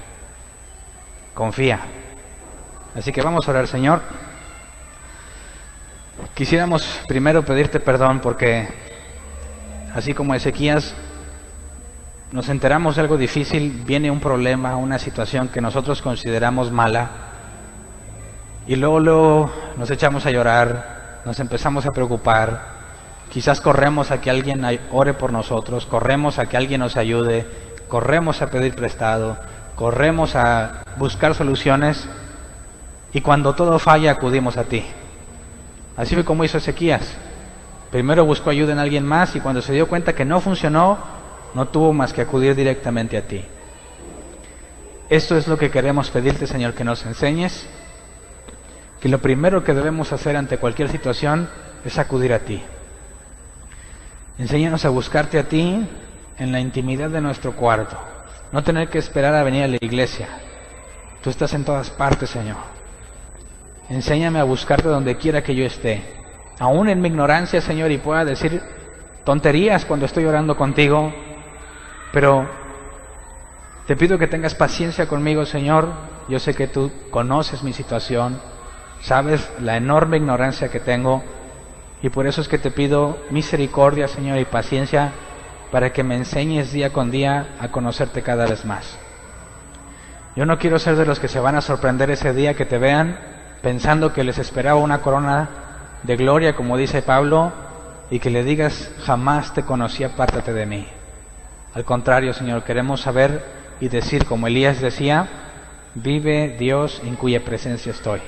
Confía. Así que vamos a orar, Señor. Quisiéramos primero pedirte perdón porque, así como Ezequías, nos enteramos de algo difícil, viene un problema, una situación que nosotros consideramos mala, y luego nos echamos a llorar, nos empezamos a preocupar, quizás corremos a que alguien ore por nosotros, corremos a que alguien nos ayude, corremos a pedir prestado, corremos a buscar soluciones, y cuando todo falla acudimos a ti. Así fue como hizo Ezequías. Primero buscó ayuda en alguien más y cuando se dio cuenta que no funcionó, no tuvo más que acudir directamente a ti. Esto es lo que queremos pedirte, Señor, que nos enseñes, que lo primero que debemos hacer ante cualquier situación es acudir a ti. Enséñanos a buscarte a ti en la intimidad de nuestro cuarto, no tener que esperar a venir a la iglesia. Tú estás en todas partes, Señor. Enséñame a buscarte donde quiera que yo esté, aún en mi ignorancia, Señor, y pueda decir tonterías cuando estoy orando contigo, pero te pido que tengas paciencia conmigo, Señor. Yo sé que tú conoces mi situación, sabes la enorme ignorancia que tengo, y por eso es que te pido misericordia, Señor, y paciencia para que me enseñes día con día a conocerte cada vez más. Yo no quiero ser de los que se van a sorprender ese día que te vean pensando que les esperaba una corona de gloria, como dice Pablo, y que le digas, jamás te conocí, apártate de mí. Al contrario, Señor, queremos saber y decir, como Elías decía, vive Dios en cuya presencia estoy.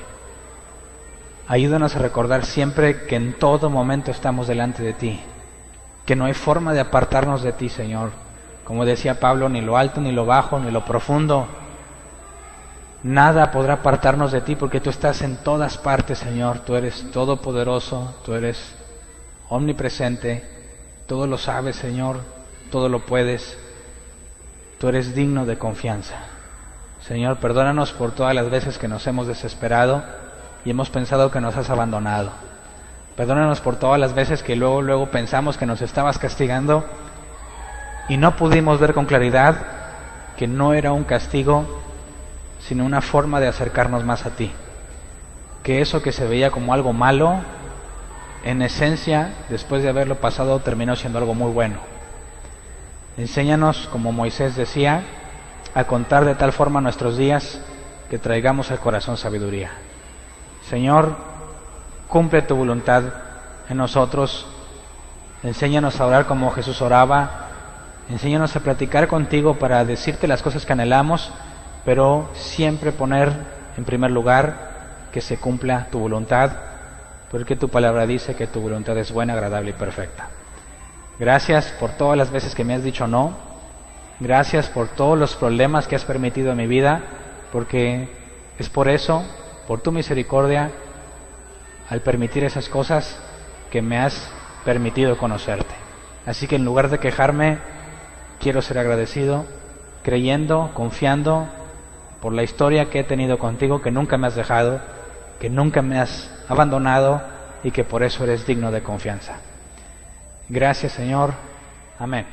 Ayúdanos a recordar siempre que en todo momento estamos delante de ti, que no hay forma de apartarnos de ti, Señor. Como decía Pablo, ni lo alto, ni lo bajo, ni lo profundo, nada podrá apartarnos de ti, porque tú estás en todas partes, Señor. Tú eres todopoderoso, tú eres omnipresente, todo lo sabes, Señor, todo lo puedes. Tú eres digno de confianza. Señor, perdónanos por todas las veces que nos hemos desesperado y hemos pensado que nos has abandonado. Perdónanos por todas las veces que luego pensamos que nos estabas castigando y no pudimos ver con claridad que no era un castigo, sino una forma de acercarnos más a ti. Que eso que se veía como algo malo, en esencia, después de haberlo pasado, terminó siendo algo muy bueno. Enséñanos, como Moisés decía, a contar de tal forma nuestros días que traigamos al corazón sabiduría. Señor, cumple tu voluntad en nosotros. Enséñanos a orar como Jesús oraba. Enséñanos a platicar contigo para decirte las cosas que anhelamos, pero siempre poner en primer lugar que se cumpla tu voluntad, porque tu palabra dice que tu voluntad es buena, agradable y perfecta. Gracias por todas las veces que me has dicho no. Gracias por todos los problemas que has permitido en mi vida, porque es por eso, por tu misericordia, al permitir esas cosas, que me has permitido conocerte. Así que en lugar de quejarme, quiero ser agradecido, creyendo, confiando por la historia que he tenido contigo, que nunca me has dejado, que nunca me has abandonado y que por eso eres digno de confianza. Gracias, Señor. Amén.